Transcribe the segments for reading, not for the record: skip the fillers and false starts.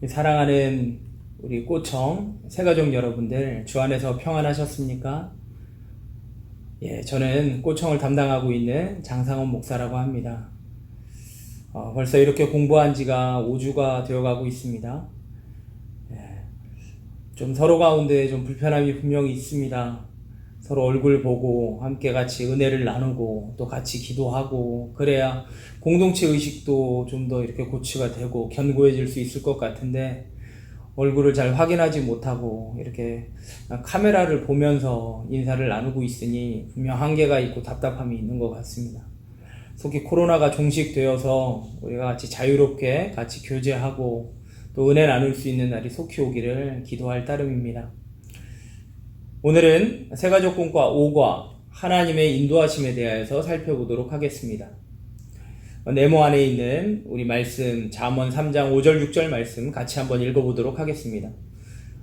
사랑하는 우리 꼬청 새가족 여러분들, 주 안에서 평안하셨습니까? 저는 꼬청을 담당하고 있는 장상원 목사라고 합니다. 벌써 이렇게 공부한 지가 5주가 되어가고 있습니다. 좀 서로 가운데 좀 불편함이 분명히 있습니다. 서로 얼굴 보고 함께 같이 은혜를 나누고 또 같이 기도하고 그래야 공동체 의식도 좀 더 이렇게 고취가 되고 견고해질 수 있을 것 같은데, 얼굴을 잘 확인하지 못하고 이렇게 카메라를 보면서 인사를 나누고 있으니 분명 한계가 있고 답답함이 있는 것 같습니다. 속히 코로나가 종식되어서 우리가 같이 자유롭게 같이 교제하고 또 은혜 나눌 수 있는 날이 속히 오기를 기도할 따름입니다. 오늘은 새가족공과 5과 하나님의 인도하심에 대하여서 살펴보도록 하겠습니다. 네모 안에 있는 우리 말씀 잠언 3장 5절 6절 말씀 같이 한번 읽어보도록 하겠습니다.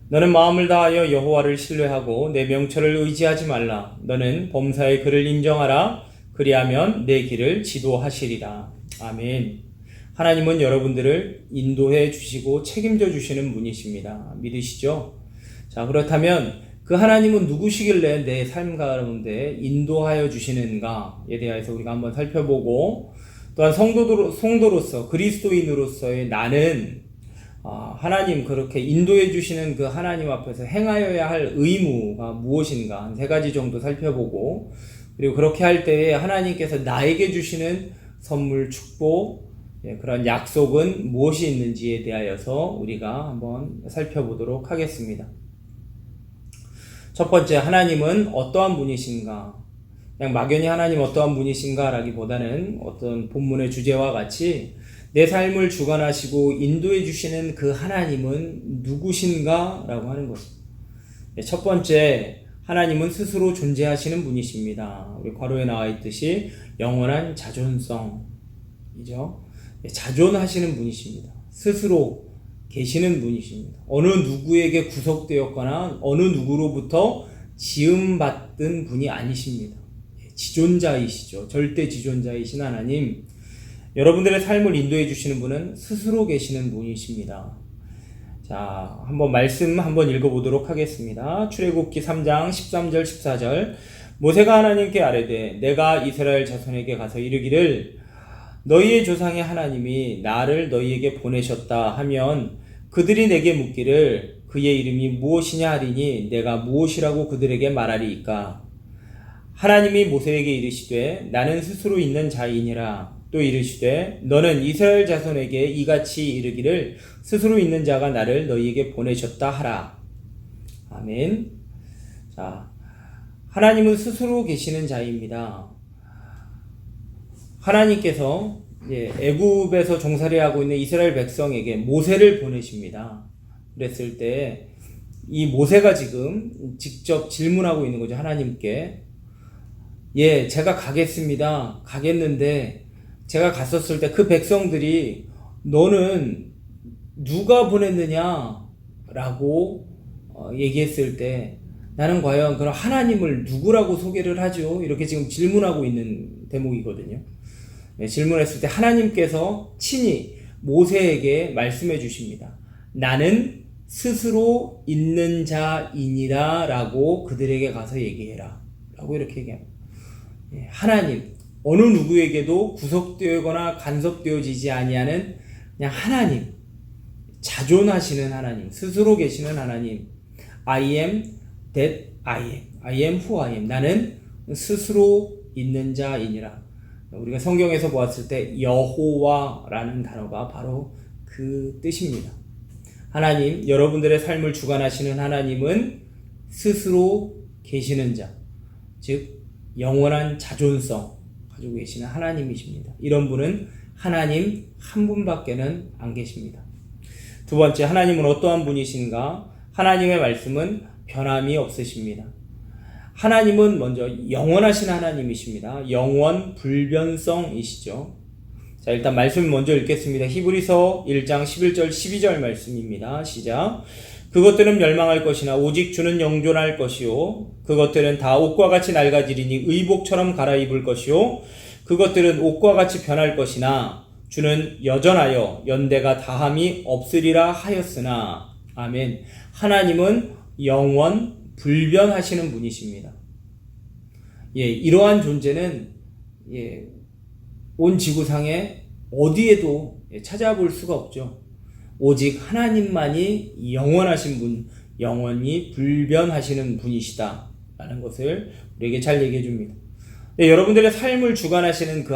너는 마음을 다하여 여호와를 신뢰하고 내 명철을 의지하지 말라. 너는 범사의 그를 인정하라. 그리하면 내 길을 지도하시리라. 아멘. 하나님은 여러분들을 인도해 주시고 책임져 주시는 분이십니다. 믿으시죠? 자, 그렇다면 그 하나님은 누구시길래 내 삶 가운데 인도하여 주시는가에 대해서 우리가 한번 살펴보고, 또한 성도로서 그리스도인으로서의 나는 하나님 그렇게 인도해 주시는 그 하나님 앞에서 행하여야 할 의무가 무엇인가 한 3가지 정도 살펴보고, 그리고 그렇게 할 때에 하나님께서 나에게 주시는 선물, 축복, 그런 약속은 무엇이 있는지에 대하여서 우리가 한번 살펴보도록 하겠습니다. 첫 번째, 하나님은 어떠한 분이신가? 그냥 막연히 하나님 어떠한 분이신가 라기보다는 어떤 본문의 주제와 같이 내 삶을 주관하시고 인도해 주시는 그 하나님은 누구신가 라고 하는 것입니다. 첫 번째, 하나님은 스스로 존재하시는 분이십니다. 우리 괄호에 나와 있듯이 영원한 자존성이죠. 자존하시는 분이십니다. 스스로 계시는 분이십니다. 어느 누구에게 구속되었거나 어느 누구로부터 지음받은 분이 아니십니다. 지존자이시죠. 절대 지존자이신 하나님, 여러분들의 삶을 인도해 주시는 분은 스스로 계시는 분이십니다. 자, 한번 말씀 한번 읽어보도록 하겠습니다. 출애굽기 3장 13절 14절. 모세가 하나님께 아뢰되 내가 이스라엘 자손에게 가서 이르기를 너희의 조상의 하나님이 나를 너희에게 보내셨다 하면 그들이 내게 묻기를 그의 이름이 무엇이냐 하리니 내가 무엇이라고 그들에게 말하리이까. 하나님이 모세에게 이르시되 나는 스스로 있는 자이니라. 또 이르시되 너는 이스라엘 자손에게 이같이 이르기를 스스로 있는 자가 나를 너희에게 보내셨다 하라. 아멘. 자, 하나님은 스스로 계시는 자입니다. 하나님께서 애굽에서 종살이하고 있는 이스라엘 백성에게 모세를 보내십니다. 그랬을 때 이 모세가 지금 직접 질문하고 있는 거죠. 하나님께. 제가 가겠습니다. 가겠는데 제가 갔었을 때 그 백성들이 너는 누가 보냈느냐 라고 얘기했을 때 나는 과연 그런 하나님을 누구라고 소개를 하죠? 이렇게 지금 질문하고 있는 대목이거든요. 질문했을 때 하나님께서 친히 모세에게 말씀해 주십니다. 나는 스스로 있는 자이니라 라고 그들에게 가서 얘기해라 라고 이렇게 얘기합니다. 하나님, 어느 누구에게도 구속되거나 간섭되어지지 아니하는 그냥 하나님, 자존하시는 하나님, 스스로 계시는 하나님. I am that I am. I am who I am. 나는 스스로 있는 자이니라. 우리가 성경에서 보았을 때 여호와라는 단어가 바로 그 뜻입니다. 하나님, 여러분들의 삶을 주관하시는 하나님은 스스로 계시는 자, 즉 영원한 자존성 가지고 계시는 하나님이십니다. 이런 분은 하나님 한 분밖에는 안 계십니다. 두 번째, 하나님은 어떠한 분이신가? 하나님의 말씀은 변함이 없으십니다. 하나님은 먼저 영원하신 하나님이십니다. 영원 불변성이시죠. 자, 일단 말씀 먼저 읽겠습니다. 히브리서 1장 11절 12절 말씀입니다. 시작. 그것들은 멸망할 것이나 오직 주는 영존할 것이요 그것들은 다 옷과 같이 낡아지리니 의복처럼 갈아입을 것이요 그것들은 옷과 같이 변할 것이나 주는 여전하여 연대가 다함이 없으리라 하였으나 아멘. 하나님은 영원 불변하시는 분이십니다. 이러한 존재는 온 지구상에 어디에도 찾아볼 수가 없죠. 오직 하나님만이 영원하신 분, 영원히 불변하시는 분이시다 라는 것을 우리에게 잘 얘기해 줍니다. 여러분들의 삶을 주관하시는 그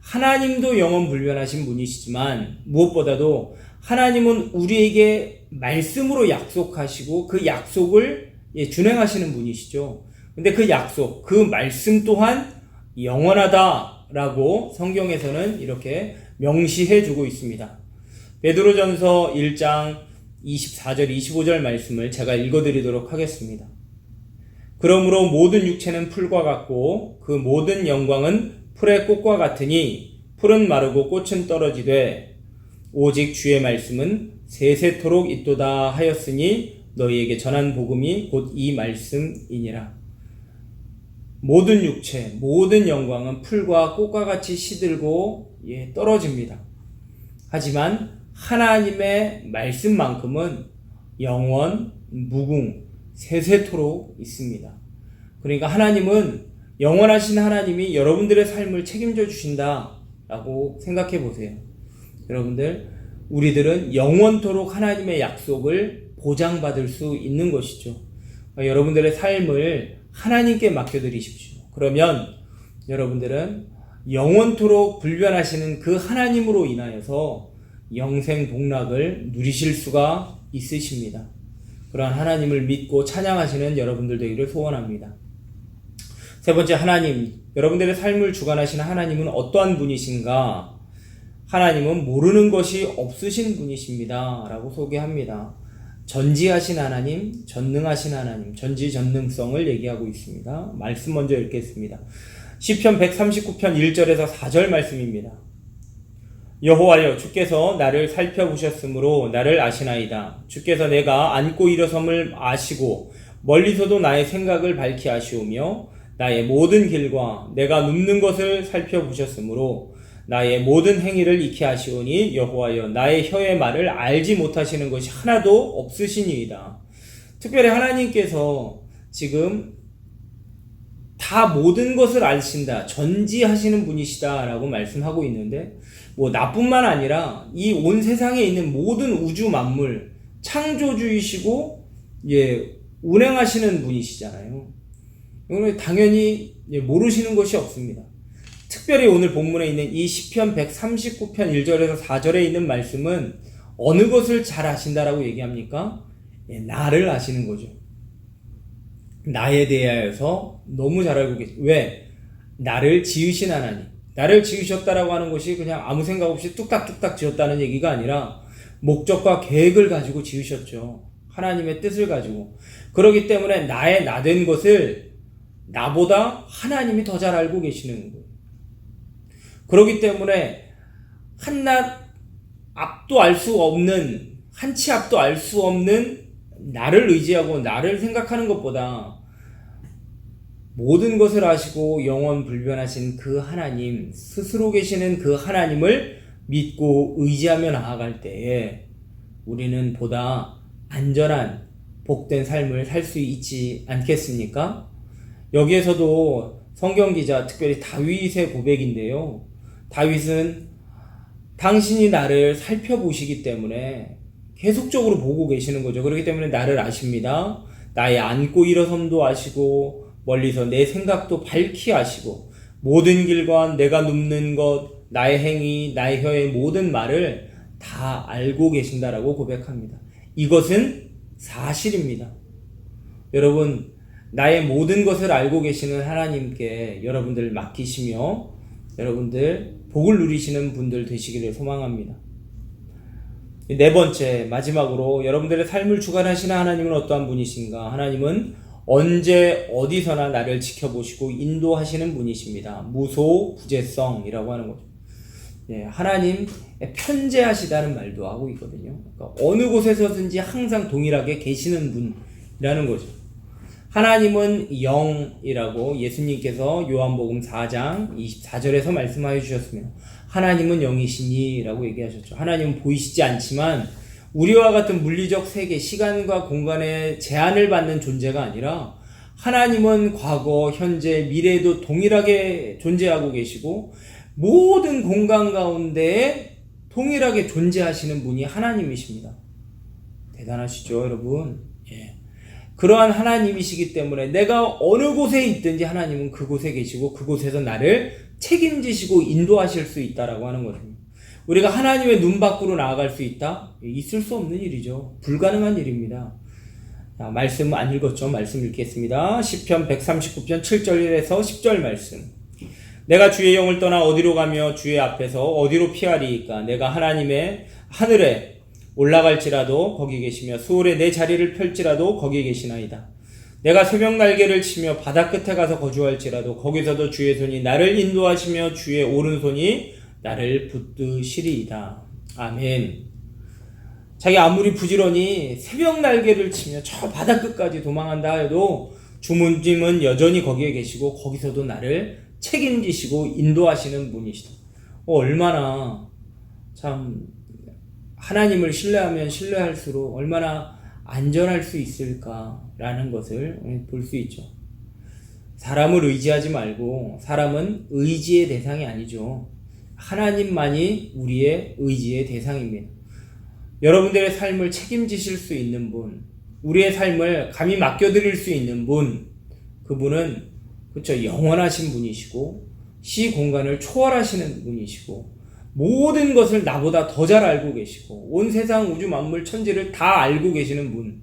하나님도 영원 불변하신 분이시지만 무엇보다도 하나님은 우리에게 말씀으로 약속하시고 그 약속을 준행하시는 분이시죠. 근데 그 약속, 그 말씀 또한 영원하다라고 성경에서는 이렇게 명시해 주고 있습니다. 베드로전서 1장 24절 25절 말씀을 제가 읽어드리도록 하겠습니다. 그러므로 모든 육체는 풀과 같고 그 모든 영광은 풀의 꽃과 같으니 풀은 마르고 꽃은 떨어지되 오직 주의 말씀은 세세토록 있도다 하였으니 너희에게 전한 복음이 곧 이 말씀이니라. 모든 육체, 모든 영광은 풀과 꽃과 같이 시들고 떨어집니다. 하지만 하나님의 말씀만큼은 영원, 무궁, 세세토록 있습니다. 그러니까 하나님은 영원하신 하나님이 여러분들의 삶을 책임져 주신다라고 생각해 보세요. 여러분들, 우리들은 영원토록 하나님의 약속을 보장받을 수 있는 것이죠. 여러분들의 삶을 하나님께 맡겨드리십시오. 그러면 여러분들은 영원토록 불변하시는 그 하나님으로 인하여서 영생 복락을 누리실 수가 있으십니다. 그러한 하나님을 믿고 찬양하시는 여러분들 되기를 소원합니다. 세 번째, 하나님, 여러분들의 삶을 주관하시는 하나님은 어떠한 분이신가? 하나님은 모르는 것이 없으신 분이십니다 라고 소개합니다. 전지하신 하나님, 전능하신 하나님, 전지전능성을 얘기하고 있습니다. 말씀 먼저 읽겠습니다. 시편 139편 1절에서 4절 말씀입니다. 여호와여, 주께서 나를 살펴보셨으므로 나를 아시나이다. 주께서 내가 앉고 일어섬을 아시고 멀리서도 나의 생각을 밝히 아시오며 나의 모든 길과 내가 눕는 것을 살펴보셨으므로 나의 모든 행위를 익히 아시오니 여호와여, 나의 혀의 말을 알지 못하시는 것이 하나도 없으시니이다. 특별히 하나님께서 지금 다 모든 것을 아신다, 전지하시는 분이시다 라고 말씀하고 있는데, 나뿐만 아니라 이 온 세상에 있는 모든 우주 만물 창조주이시고 운행하시는 분이시잖아요. 당연히 모르시는 것이 없습니다. 특별히 오늘 본문에 있는 이 시편 139편 1절에서 4절에 있는 말씀은 어느 것을 잘 아신다라고 얘기합니까? 나를 아시는 거죠. 나에 대하여서 너무 잘 알고 계세요. 왜? 나를 지으신 하나님. 나를 지으셨다라고 하는 것이 그냥 아무 생각 없이 뚝딱뚝딱 지었다는 얘기가 아니라 목적과 계획을 가지고 지으셨죠. 하나님의 뜻을 가지고. 그렇기 때문에 나의 나된 것을 나보다 하나님이 더 잘 알고 계시는 거예요. 그렇기 때문에 한낱 앞도 알 수 없는, 한치 앞도 알 수 없는 나를 의지하고 나를 생각하는 것보다 모든 것을 아시고 영원 불변하신 그 하나님, 스스로 계시는 그 하나님을 믿고 의지하며 나아갈 때에 우리는 보다 안전한 복된 삶을 살 수 있지 않겠습니까? 여기에서도 성경 기자, 특별히 다윗의 고백인데요. 다윗은 당신이 나를 살펴보시기 때문에 계속적으로 보고 계시는 거죠. 그렇기 때문에 나를 아십니다. 나의 앉고 일어섬도 아시고 멀리서 내 생각도 밝히 아시고 모든 길과 내가 눕는 것, 나의 행위, 나의 혀의 모든 말을 다 알고 계신다라고 고백합니다. 이것은 사실입니다. 여러분, 나의 모든 것을 알고 계시는 하나님께 여러분들 맡기시며 여러분들 복을 누리시는 분들 되시기를 소망합니다. 네 번째, 마지막으로 여러분들의 삶을 주관하시는 하나님은 어떠한 분이신가? 하나님은 언제 어디서나 나를 지켜보시고 인도하시는 분이십니다. 무소부재성이라고 하는 거죠. 하나님 편재하시다는 말도 하고 있거든요. 그러니까 어느 곳에서든지 항상 동일하게 계시는 분이라는 거죠. 하나님은 영이라고 예수님께서 요한복음 4장 24절에서 말씀하여 주셨으며 하나님은 영이시니 라고 얘기하셨죠. 하나님은 보이시지 않지만 우리와 같은 물리적 세계, 시간과 공간의 제한을 받는 존재가 아니라 하나님은 과거, 현재, 미래에도 동일하게 존재하고 계시고 모든 공간 가운데 동일하게 존재하시는 분이 하나님이십니다. 대단하시죠, 여러분? 예. 그러한 하나님이시기 때문에 내가 어느 곳에 있든지 하나님은 그곳에 계시고 그곳에서 나를 책임지시고 인도하실 수 있다라고 하는 거죠. 우리가 하나님의 눈 밖으로 나아갈 수 있다? 있을 수 없는 일이죠. 불가능한 일입니다. 자, 말씀 안 읽었죠? 말씀 읽겠습니다. 시편 139편 7절에서 10절 말씀. 내가 주의 영을 떠나 어디로 가며 주의 앞에서 어디로 피하리이까? 내가 하나님의 하늘에 올라갈지라도 거기 계시며 수월에 내 자리를 펼지라도 거기 계시나이다. 내가 새벽 날개를 치며 바다 끝에 가서 거주할지라도 거기서도 주의 손이 나를 인도하시며 주의 오른손이 나를 붙드시리이다. 아멘. 자기 아무리 부지런히 새벽 날개를 치며 저 바다 끝까지 도망한다 해도 주님은 여전히 거기에 계시고 거기서도 나를 책임지시고 인도하시는 분이시다. 얼마나 참 하나님을 신뢰하면 신뢰할수록 얼마나 안전할 수 있을까라는 것을 볼 수 있죠. 사람을 의지하지 말고 사람은 의지의 대상이 아니죠. 하나님만이 우리의 의지의 대상입니다. 여러분들의 삶을 책임지실 수 있는 분, 우리의 삶을 감히 맡겨드릴 수 있는 분, 그분은 그렇죠, 영원하신 분이시고 시 공간을 초월하시는 분이시고 모든 것을 나보다 더 잘 알고 계시고 온 세상 우주 만물 천지를 다 알고 계시는 분,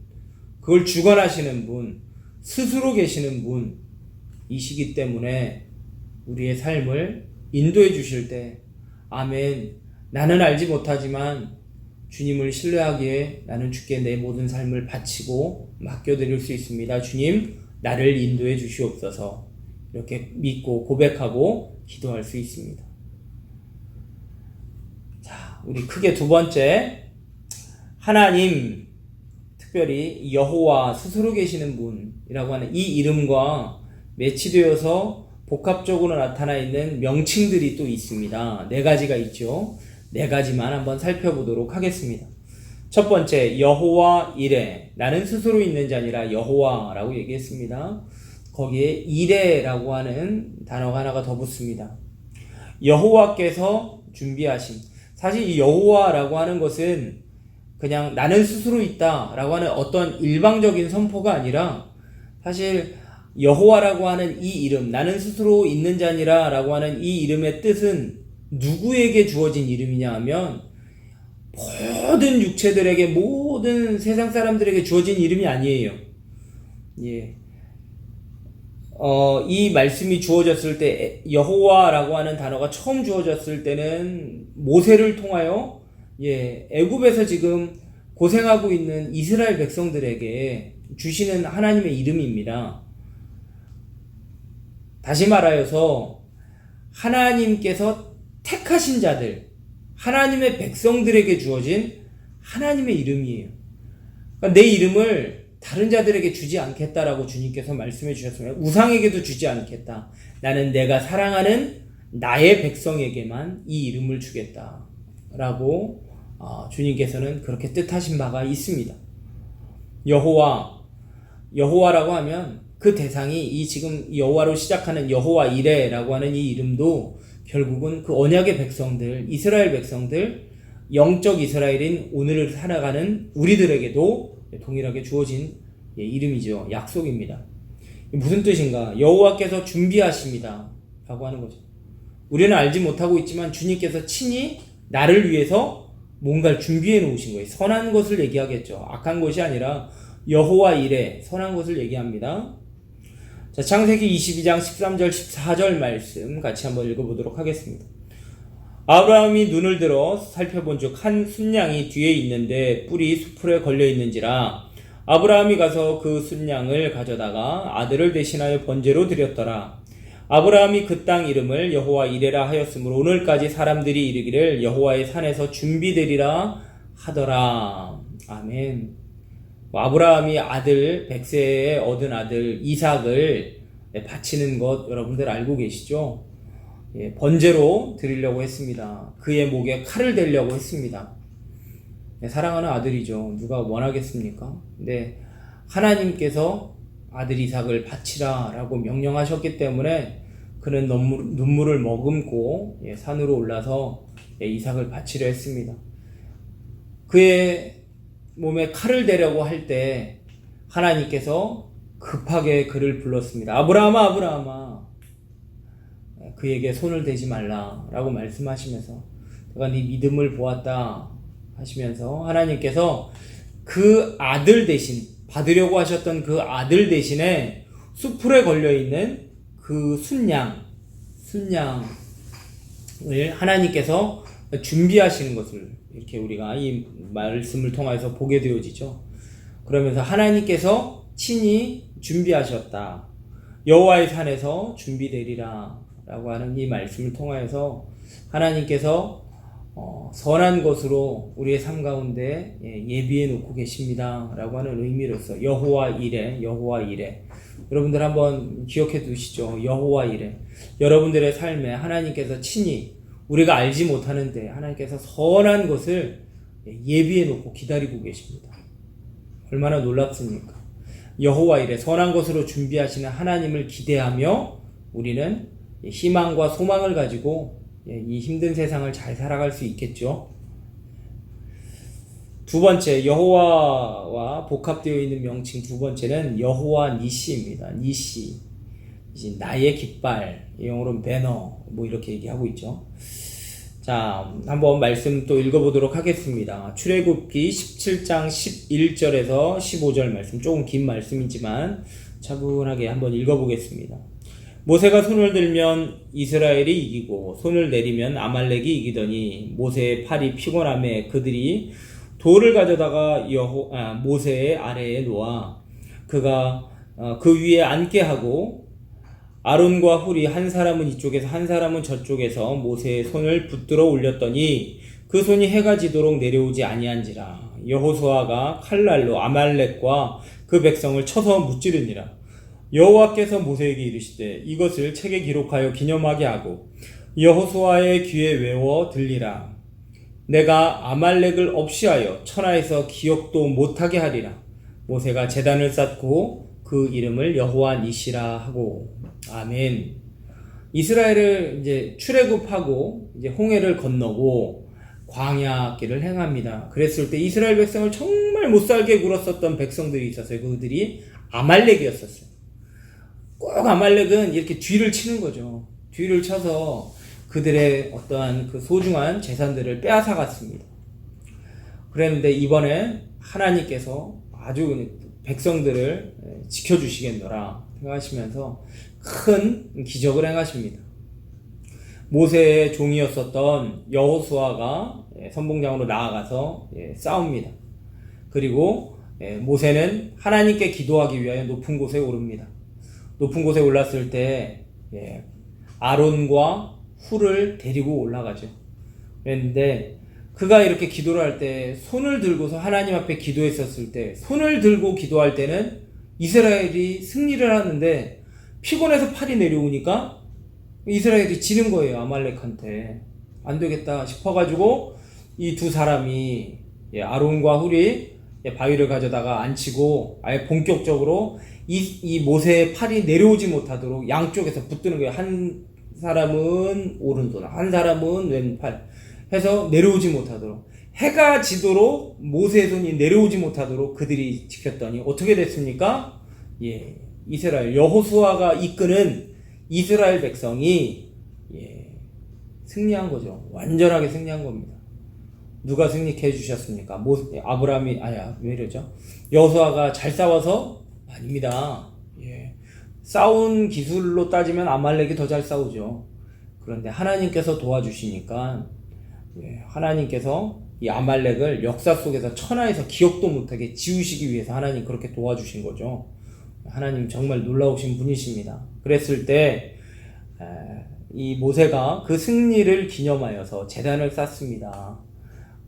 그걸 주관하시는 분, 스스로 계시는 분이시기 때문에 우리의 삶을 인도해 주실 때 아멘, 나는 알지 못하지만 주님을 신뢰하기에 나는 주께 내 모든 삶을 바치고 맡겨드릴 수 있습니다. 주님, 나를 인도해 주시옵소서. 이렇게 믿고 고백하고 기도할 수 있습니다. 자, 우리 크게 두 번째, 하나님, 특별히 여호와 스스로 계시는 분이라고 하는 이 이름과 매치되어서 복합적으로 나타나 있는 명칭들이 또 있습니다. 네 가지가 있죠. 네 가지만 한번 살펴보도록 하겠습니다. 첫 번째, 여호와 이레. 나는 스스로 있는 자 아니라 여호와라고 얘기했습니다. 거기에 이레라고 하는 단어가 하나가 더 붙습니다. 여호와께서 준비하신. 사실 이 여호와라고 하는 것은 그냥 나는 스스로 있다라고 하는 어떤 일방적인 선포가 아니라 사실 여호와라고 하는 이 이름, 나는 스스로 있는 자니라 라고 하는 이 이름의 뜻은 누구에게 주어진 이름이냐 하면 모든 육체들에게, 모든 세상 사람들에게 주어진 이름이 아니에요. 예. 이 말씀이 주어졌을 때, 여호와라고 하는 단어가 처음 주어졌을 때는 모세를 통하여 애굽에서 지금 고생하고 있는 이스라엘 백성들에게 주시는 하나님의 이름입니다. 다시 말하여서 하나님께서 택하신 자들, 하나님의 백성들에게 주어진 하나님의 이름이에요. 그러니까 내 이름을 다른 자들에게 주지 않겠다라고 주님께서 말씀해 주셨습니다. 우상에게도 주지 않겠다. 나는 내가 사랑하는 나의 백성에게만 이 이름을 주겠다라고 주님께서는 그렇게 뜻하신 바가 있습니다. 여호와라고 하면 그 대상이 이 지금 여호와로 시작하는 여호와 이레라고 하는 이 이름도 결국은 그 언약의 백성들, 이스라엘 백성들, 영적 이스라엘인 오늘을 살아가는 우리들에게도 동일하게 주어진 이름이죠. 약속입니다. 무슨 뜻인가? 여호와께서 준비하십니다 라고 하는 거죠. 우리는 알지 못하고 있지만 주님께서 친히 나를 위해서 뭔가를 준비해 놓으신 거예요. 선한 것을 얘기하겠죠. 악한 것이 아니라 여호와 이레, 선한 것을 얘기합니다. 자, 창세기 22장 13절 14절 말씀 같이 한번 읽어보도록 하겠습니다. 아브라함이 눈을 들어 살펴본즉 한 순양이 뒤에 있는데 뿔이 수풀에 걸려 있는지라. 아브라함이 가서 그 순양을 가져다가 아들을 대신하여 번제로 드렸더라. 아브라함이 그 땅 이름을 여호와 이레라 하였으므로 오늘까지 사람들이 이르기를 여호와의 산에서 준비되리라 하더라. 아멘. 아브라함이 아들, 100세에 얻은 아들 이삭을 바치는 것 여러분들 알고 계시죠? 번제로 드리려고 했습니다. 그의 목에 칼을 대려고 했습니다. 사랑하는 아들이죠. 누가 원하겠습니까? 근데 하나님께서 아들 이삭을 바치라 라고 명령하셨기 때문에 그는 눈물을 머금고 산으로 올라서 이삭을 바치려 했습니다. 그의 몸에 칼을 대려고 할 때 하나님께서 급하게 그를 불렀습니다. 아브라함아, 아브라함아, 그에게 손을 대지 말라 라고 말씀하시면서 내가 네 믿음을 보았다 하시면서 하나님께서 그 아들 대신, 받으려고 하셨던 그 아들 대신에 수풀에 걸려있는 그 순양을 하나님께서 준비하시는 것을 이렇게 우리가 이 말씀을 통해서 보게 되어지죠. 그러면서 하나님께서 친히 준비하셨다. 여호와의 산에서 준비되리라 라고 하는 이 말씀을 통하여서 하나님께서 선한 것으로 우리의 삶 가운데 예비해 놓고 계십니다 라고 하는 의미로서 여호와 이레, 여호와 이레. 여러분들 한번 기억해 두시죠. 여호와 이레. 여러분들의 삶에 하나님께서 친히 우리가 알지 못하는데 하나님께서 선한 것을 예비해 놓고 기다리고 계십니다. 얼마나 놀랍습니까? 여호와 이레, 선한 것으로 준비하시는 하나님을 기대하며 우리는 희망과 소망을 가지고 이 힘든 세상을 잘 살아갈 수 있겠죠. 두 번째, 여호와와 복합되어 있는 명칭 두 번째는 여호와 니시입니다. 니시, 나의 깃발, 영어로는 배너, 이렇게 얘기하고 있죠. 자, 한번 말씀 또 읽어보도록 하겠습니다. 출애굽기 17장 11절에서 15절 말씀, 조금 긴 말씀이지만 차분하게 한번 읽어보겠습니다. 모세가 손을 들면 이스라엘이 이기고 손을 내리면 아말렉이 이기더니 모세의 팔이 피곤함에 그들이 돌을 가져다가 모세의 아래에 놓아 그가 그 위에 앉게 하고 아론과 훌이 한 사람은 이쪽에서 한 사람은 저쪽에서 모세의 손을 붙들어 올렸더니 그 손이 해가 지도록 내려오지 아니한지라. 여호수아가 칼날로 아말렉과 그 백성을 쳐서 무찌르니라. 여호와께서 모세에게 이르시되 이것을 책에 기록하여 기념하게 하고 여호수아의 귀에 외워 들리라. 내가 아말렉을 없이하여 천하에서 기억도 못하게 하리라. 모세가 제단을 쌓고 그 이름을 여호와 니시라 하고. 아멘. 이스라엘을 이제 출애굽하고 이제 홍해를 건너고 광야길을 행합니다. 그랬을 때 이스라엘 백성을 정말 못살게 굴었었던 백성들이 있었어요. 그들이 아말렉이었었어요. 꼭 아말렉은 이렇게 뒤를 치는 거죠. 뒤를 쳐서 그들의 어떠한 그 소중한 재산들을 빼앗아갔습니다. 그랬는데 이번에 하나님께서 아주 백성들을 지켜주시겠노라 생각하시면서 큰 기적을 행하십니다. 모세의 종이었었던 여호수아가 선봉장으로 나아가서 싸웁니다. 그리고 모세는 하나님께 기도하기 위하여 높은 곳에 오릅니다. 높은 곳에 올랐을 때 아론과 훌을 데리고 올라가죠. 그랬는데 그가 이렇게 기도를 할 때 손을 들고서 하나님 앞에 기도했었을 때 손을 들고 기도할 때는 이스라엘이 승리를 하는데 피곤해서 팔이 내려오니까 이스라엘이 지는 거예요. 아말렉한테. 안 되겠다 싶어가지고 이 두 사람이 아론과 훌이 바위를 가져다가 앉히고 아예 본격적으로 이 모세의 팔이 내려오지 못하도록 양쪽에서 붙드는 거예요. 한 사람은 오른손, 한 사람은 왼팔 해서 내려오지 못하도록, 해가 지도록 모세의 손이 내려오지 못하도록 그들이 지켰더니 어떻게 됐습니까? 이스라엘 여호수아가 이끄는 이스라엘 백성이 승리한 거죠. 완전하게 승리한 겁니다. 누가 승리케 해주셨습니까? 아브라함이 왜 이러죠? 여호수아가 잘 싸워서? 아닙니다. 싸운 기술로 따지면 아말렉이 더 잘 싸우죠. 그런데 하나님께서 도와주시니까 하나님께서 이 아말렉을 역사 속에서 천하에서 기억도 못하게 지우시기 위해서 하나님 그렇게 도와주신 거죠. 하나님 정말 놀라우신 분이십니다. 그랬을 때 이 모세가 그 승리를 기념하여서 제단을 쌓습니다.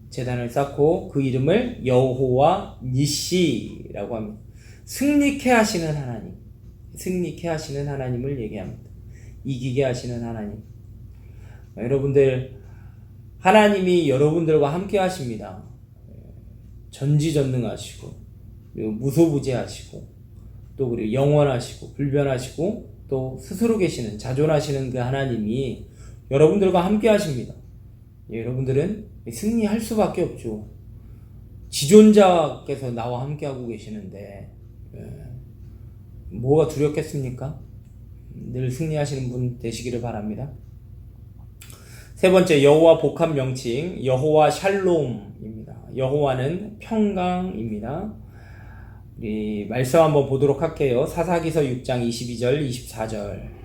제단을 쌓고 그 이름을 여호와 니시라고 합니다. 승리케 하시는 하나님, 승리케 하시는 하나님을 얘기합니다. 이기게 하시는 하나님. 여러분들, 하나님이 여러분들과 함께 하십니다. 전지전능하시고, 그리고 무소부재하시고, 또 그리고 영원하시고, 불변하시고, 또 스스로 계시는, 자존하시는 그 하나님이 여러분들과 함께 하십니다. 여러분들은 승리할 수밖에 없죠. 지존자께서 나와 함께하고 계시는데 뭐가 두렵겠습니까? 늘 승리하시는 분 되시기를 바랍니다. 세 번째, 여호와 복합 명칭 여호와 샬롬입니다. 여호와는 평강입니다. 우리 말씀 한번 보도록 할게요. 사사기서 6장 22절 24절.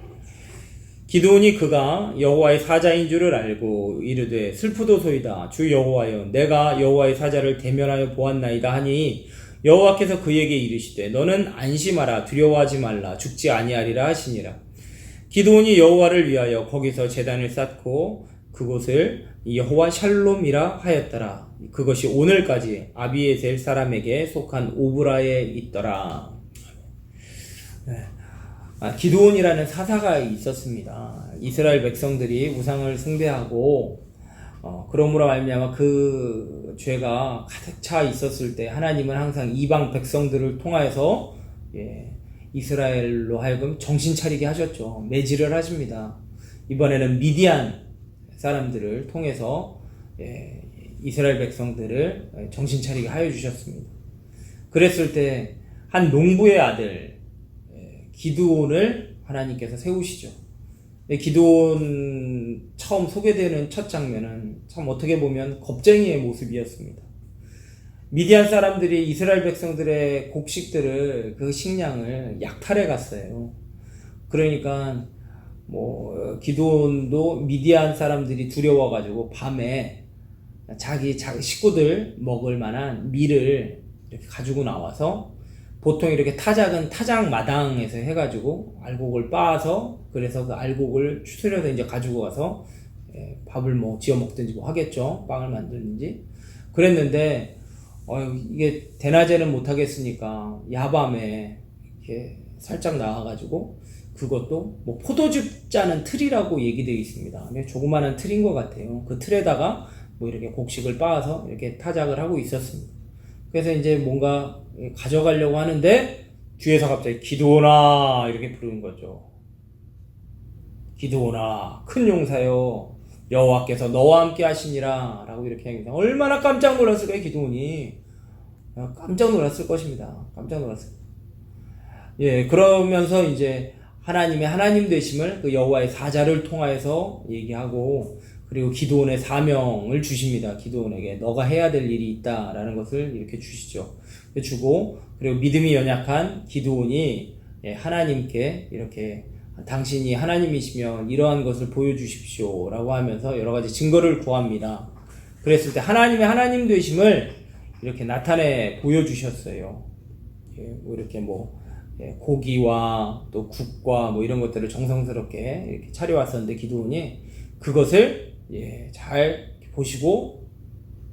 기드온이 그가 여호와의 사자인 줄을 알고 이르되 슬프도소이다. 주 여호와여, 내가 여호와의 사자를 대면하여 보았나이다 하니 여호와께서 그에게 이르시되 너는 안심하라, 두려워하지 말라, 죽지 아니하리라 하시니라. 기드온이 여호와를 위하여 거기서 제단을 쌓고 그곳을 여호와 샬롬이라 하였더라. 그것이 오늘까지 아비에셀 사람에게 속한 오브라에 있더라. 기드온이라는 사사가 있었습니다. 이스라엘 백성들이 우상을 숭배하고 그러므로 말미암아 그 죄가 가득 차 있었을 때 하나님은 항상 이방 백성들을 통하여서 이스라엘로 하여금 정신 차리게 하셨죠. 매질을 하십니다. 이번에는 미디안 사람들을 통해서 이스라엘 백성들을 정신 차리게 하여 주셨습니다. 그랬을 때 한 농부의 아들 기드온을 하나님께서 세우시죠. 기드온 처음 소개되는 첫 장면은 참 어떻게 보면 겁쟁이의 모습이었습니다. 미디안 사람들이 이스라엘 백성들의 곡식들을, 그 식량을 약탈해 갔어요. 그러니까 기드온도 미디안 사람들이 두려워가지고 밤에 자기 식구들 먹을 만한 밀을 이렇게 가지고 나와서 보통 이렇게 타작은 타작 마당에서 해가지고 알곡을 빻아서, 그래서 그 알곡을 추스려서 이제 가지고 가서 밥을 지어 먹든지 하겠죠. 빵을 만들든지. 그랬는데 이게 대낮에는 못 하겠으니까 야밤에 이렇게 살짝 나와가지고, 그것도 포도즙 짜는 틀이라고 얘기되어 있습니다. 조그마한 틀인 것 같아요. 그 틀에다가 이렇게 곡식을 빻아서 이렇게 타작을 하고 있었습니다. 그래서 이제 뭔가 가져가려고 하는데 뒤에서 갑자기 기드온아 이렇게 부르는 거죠. 기드온아, 큰 용사여, 여호와께서 너와 함께 하시니라 라고 이렇게 합니다. 얼마나 깜짝 놀랐을까요? 기드온이 깜짝 놀랐을 것입니다. 깜짝 놀랐을 거예요. 그러면서 이제 하나님의 하나님 되심을 그 여호와의 사자를 통하여서 얘기하고, 그리고 기드온의 사명을 주십니다. 기드온에게 너가 해야 될 일이 있다라는 것을 이렇게 주시죠. 주고, 그리고 믿음이 연약한 기드온이 하나님께 이렇게 당신이 하나님이시면 이러한 것을 보여주십시오 라고 하면서 여러 가지 증거를 구합니다. 그랬을 때 하나님의 하나님 되심을 이렇게 나타내 보여주셨어요. 이렇게 고기와 또 국과 이런 것들을 정성스럽게 이렇게 차려왔었는데 기드온이 그것을 잘 보시고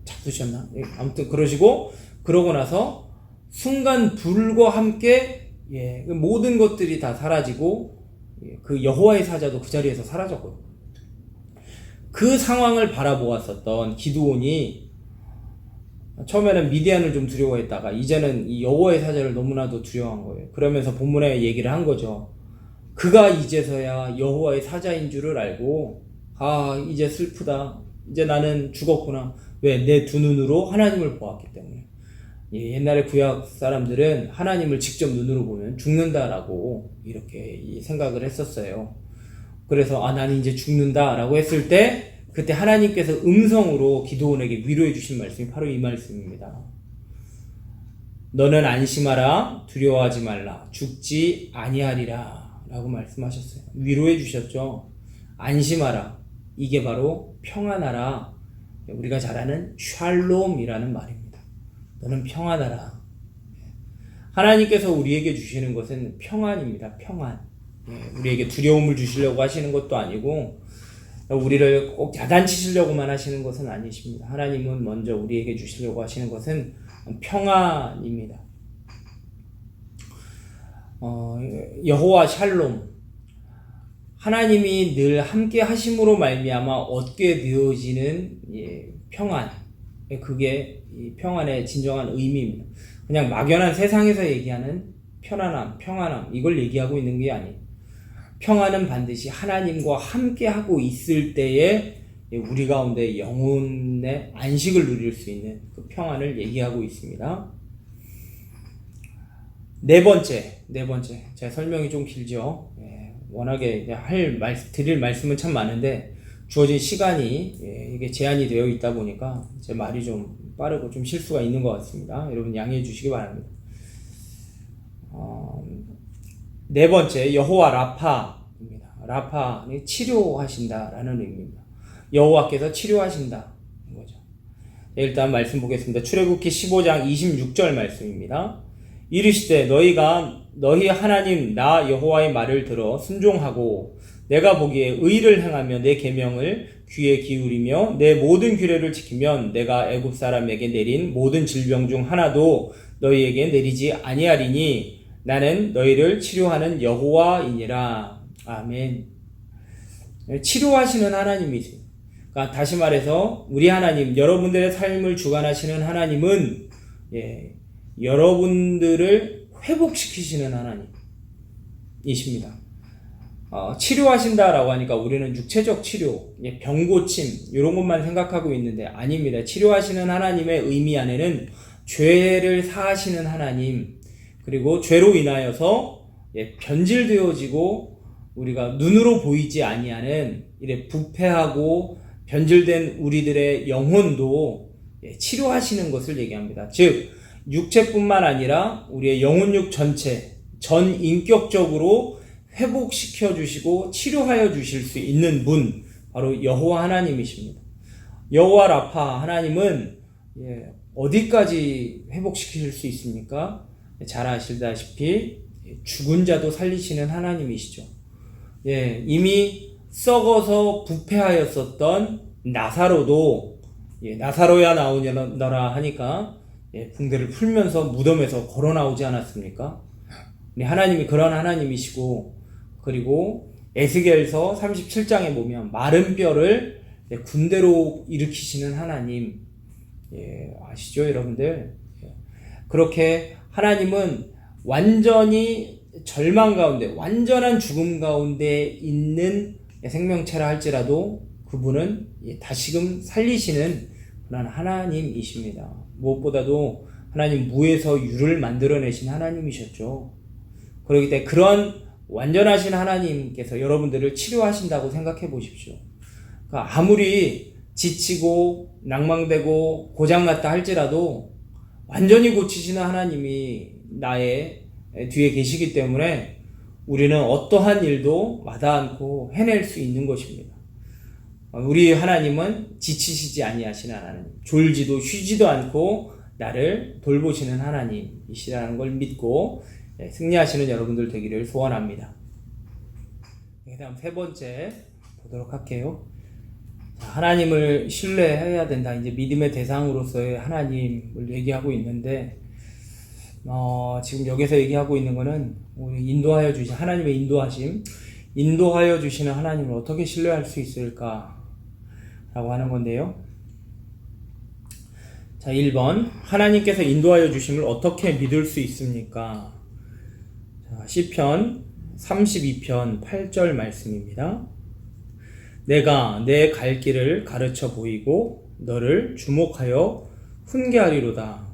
잡수셨나? 아무튼 그러고 나서 순간 불과 함께 모든 것들이 다 사라지고 그 여호와의 사자도 그 자리에서 사라졌거든요. 그 상황을 바라보았었던 기드온이 처음에는 미디안을 좀 두려워했다가 이제는 이 여호와의 사자를 너무나도 두려워한 거예요. 그러면서 본문에 얘기를 한 거죠. 그가 이제서야 여호와의 사자인 줄을 알고, 이제 슬프다. 이제 나는 죽었구나. 왜? 내 두 눈으로 하나님을 보았기 때문에. 옛날에 구약 사람들은 하나님을 직접 눈으로 보면 죽는다라고 이렇게 생각을 했었어요. 그래서 나는 이제 죽는다라고 했을 때 그때 하나님께서 음성으로 기드온에게 위로해 주신 말씀이 바로 이 말씀입니다. 너는 안심하라, 두려워하지 말라, 죽지 아니하리라 라고 말씀하셨어요. 위로해 주셨죠. 안심하라, 이게 바로 평안하라, 우리가 잘 아는 샬롬이라는 말입니다. 너는 평안하라. 하나님께서 우리에게 주시는 것은 평안입니다. 평안. 우리에게 두려움을 주시려고 하시는 것도 아니고 우리를 꼭 야단치시려고만 하시는 것은 아니십니다. 하나님은 먼저 우리에게 주시려고 하시는 것은 평안입니다. 여호와 샬롬, 하나님이 늘 함께 하심으로 말미암아 얻게 되어지는 평안, 그게 이 평안의 진정한 의미입니다. 그냥 막연한 세상에서 얘기하는 편안함, 평안함, 이걸 얘기하고 있는 게 아니에요. 평안은 반드시 하나님과 함께 하고 있을 때에 우리 가운데 영혼의 안식을 누릴 수 있는 그 평안을 얘기하고 있습니다. 네 번째, 제가 설명이 좀 길죠. 워낙에 드릴 말씀은 참 많은데 주어진 시간이 이게 제한이 되어 있다 보니까 제 말이 좀 빠르고 좀 실수가 있는 것 같습니다. 여러분 양해해 주시기 바랍니다. 네 번째, 여호와 라파입니다. 라파는 치료하신다라는 의미입니다. 여호와께서 치료하신다 거죠. 일단 말씀 보겠습니다. 출애굽기 15장 26절 말씀입니다. 이르시되 너희가 너희 하나님 나 여호와의 말을 들어 순종하고 내가 보기에 의를 행하며 내 계명을 귀에 기울이며 내 모든 규례를 지키면 내가 애굽 사람에게 내린 모든 질병 중 하나도 너희에게 내리지 아니하리니 나는 너희를 치료하는 여호와이니라. 아멘. 치료하시는 하나님이세요. 그러니까 다시 말해서 우리 하나님, 여러분들의 삶을 주관하시는 하나님은 여러분들을 회복시키시는 하나님이십니다. 치료하신다라고 하니까 우리는 육체적 치료, 병고침 이런 것만 생각하고 있는데 아닙니다. 치료하시는 하나님의 의미 안에는 죄를 사하시는 하나님, 그리고 죄로 인하여서 변질되어지고 우리가 눈으로 보이지 아니하는 이래 부패하고 변질된 우리들의 영혼도 치료하시는 것을 얘기합니다. 즉 육체뿐만 아니라 우리의 영혼육 전체, 전 인격적으로 회복시켜 주시고 치료하여 주실 수 있는 분, 바로 여호와 하나님이십니다. 여호와 라파 하나님은 어디까지 회복시킬 수 있습니까? 잘 아시다시피 죽은 자도 살리시는 하나님이시죠. 이미 썩어서 부패하였었던 나사로도 나사로야 나오너라 하니까 붕대를 풀면서 무덤에서 걸어 나오지 않았습니까? 하나님이 그런 하나님이시고, 그리고 에스겔서 37장에 보면 마른 뼈를 군대로 일으키시는 하나님, 아시죠 여러분들? 그렇게 하나님은 완전히 절망 가운데, 완전한 죽음 가운데 있는 생명체라 할지라도 그분은 다시금 살리시는 그런 하나님이십니다. 무엇보다도 하나님 무에서 유를 만들어내신 하나님이셨죠. 그렇기 때문에 그런 완전하신 하나님께서 여러분들을 치료하신다고 생각해 보십시오. 그러니까 아무리 지치고 낭망되고 고장났다 할지라도 완전히 고치시는 하나님이 나의 뒤에 계시기 때문에 우리는 어떠한 일도 마다않고 해낼 수 있는 것입니다. 우리 하나님은 지치시지 아니하시는 하나님, 졸지도 쉬지도 않고 나를 돌보시는 하나님이시라는 걸 믿고 승리하시는 여러분들 되기를 소원합니다. 그 다음 세 번째 보도록 할게요. 하나님을 신뢰해야 된다. 이제 믿음의 대상으로서의 하나님을 얘기하고 있는데, 지금 여기서 얘기하고 있는 거는 우리 인도하여 주신 하나님의 인도하심, 인도하여 주시는 하나님을 어떻게 신뢰할 수 있을까? 라고 하는 건데요. 자, 1번. 하나님께서 인도하여 주심을 어떻게 믿을 수 있습니까? 자, 시편 32편 8절 말씀입니다. 내가 내 갈 길을 가르쳐 보이고 너를 주목하여 훈계하리로다.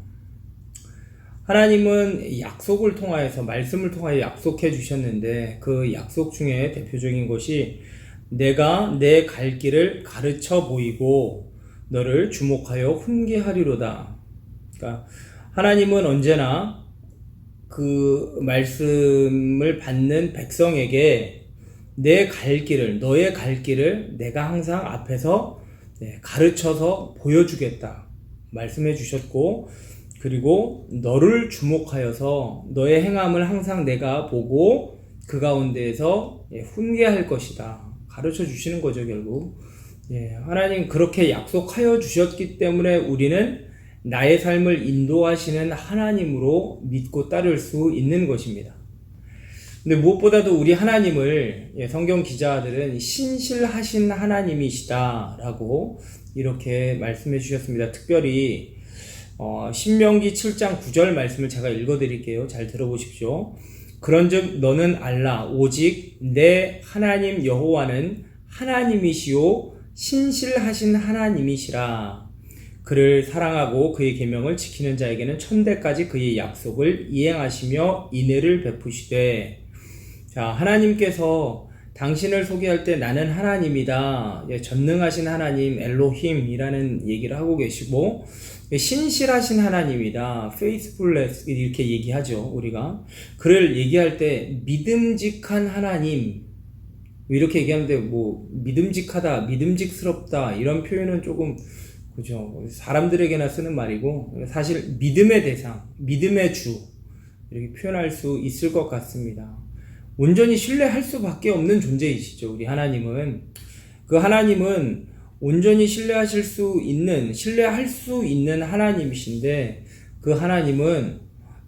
하나님은 약속을 통하여서, 말씀을 통하여 약속해 주셨는데 그 약속 중에 대표적인 것이 내가 내 갈 길을 가르쳐 보이고 너를 주목하여 훈계하리로다. 그러니까 하나님은 언제나 그 말씀을 받는 백성에게 내 갈 길을, 너의 갈 길을 내가 항상 앞에서 가르쳐서 보여주겠다 말씀해 주셨고, 그리고 너를 주목하여서 너의 행함을 항상 내가 보고 그 가운데에서 훈계할 것이다. 가르쳐 주시는 거죠, 결국. 하나님 그렇게 약속하여 주셨기 때문에 우리는 나의 삶을 인도하시는 하나님으로 믿고 따를 수 있는 것입니다. 근데 무엇보다도 우리 하나님을 성경 기자들은 신실하신 하나님이시다라고 이렇게 말씀해 주셨습니다. 특별히 신명기 7장 9절 말씀을 제가 읽어드릴게요. 잘 들어보십시오. 그런즉 너는 알라 오직 내 하나님 여호와는 하나님이시요 신실하신 하나님이시라. 그를 사랑하고 그의 계명을 지키는 자에게는 천대까지 그의 약속을 이행하시며 인애를 베푸시되. 자, 하나님께서 당신을 소개할 때 나는 하나님이다, 전능하신 하나님 엘로힘이라는 얘기를 하고 계시고, 신실하신 하나님이다, faithfulness 이렇게 얘기하죠. 우리가 그를 얘기할 때 믿음직한 하나님 이렇게 얘기하는데, 뭐 믿음직하다, 믿음직스럽다 이런 표현은 조금 그죠, 사람들에게나 쓰는 말이고, 사실 믿음의 대상, 믿음의 주 이렇게 표현할 수 있을 것 같습니다. 온전히 신뢰할 수밖에 없는 존재이시죠. 우리 하나님은, 그 하나님은 온전히 신뢰할 수 있는 하나님이신데, 그 하나님은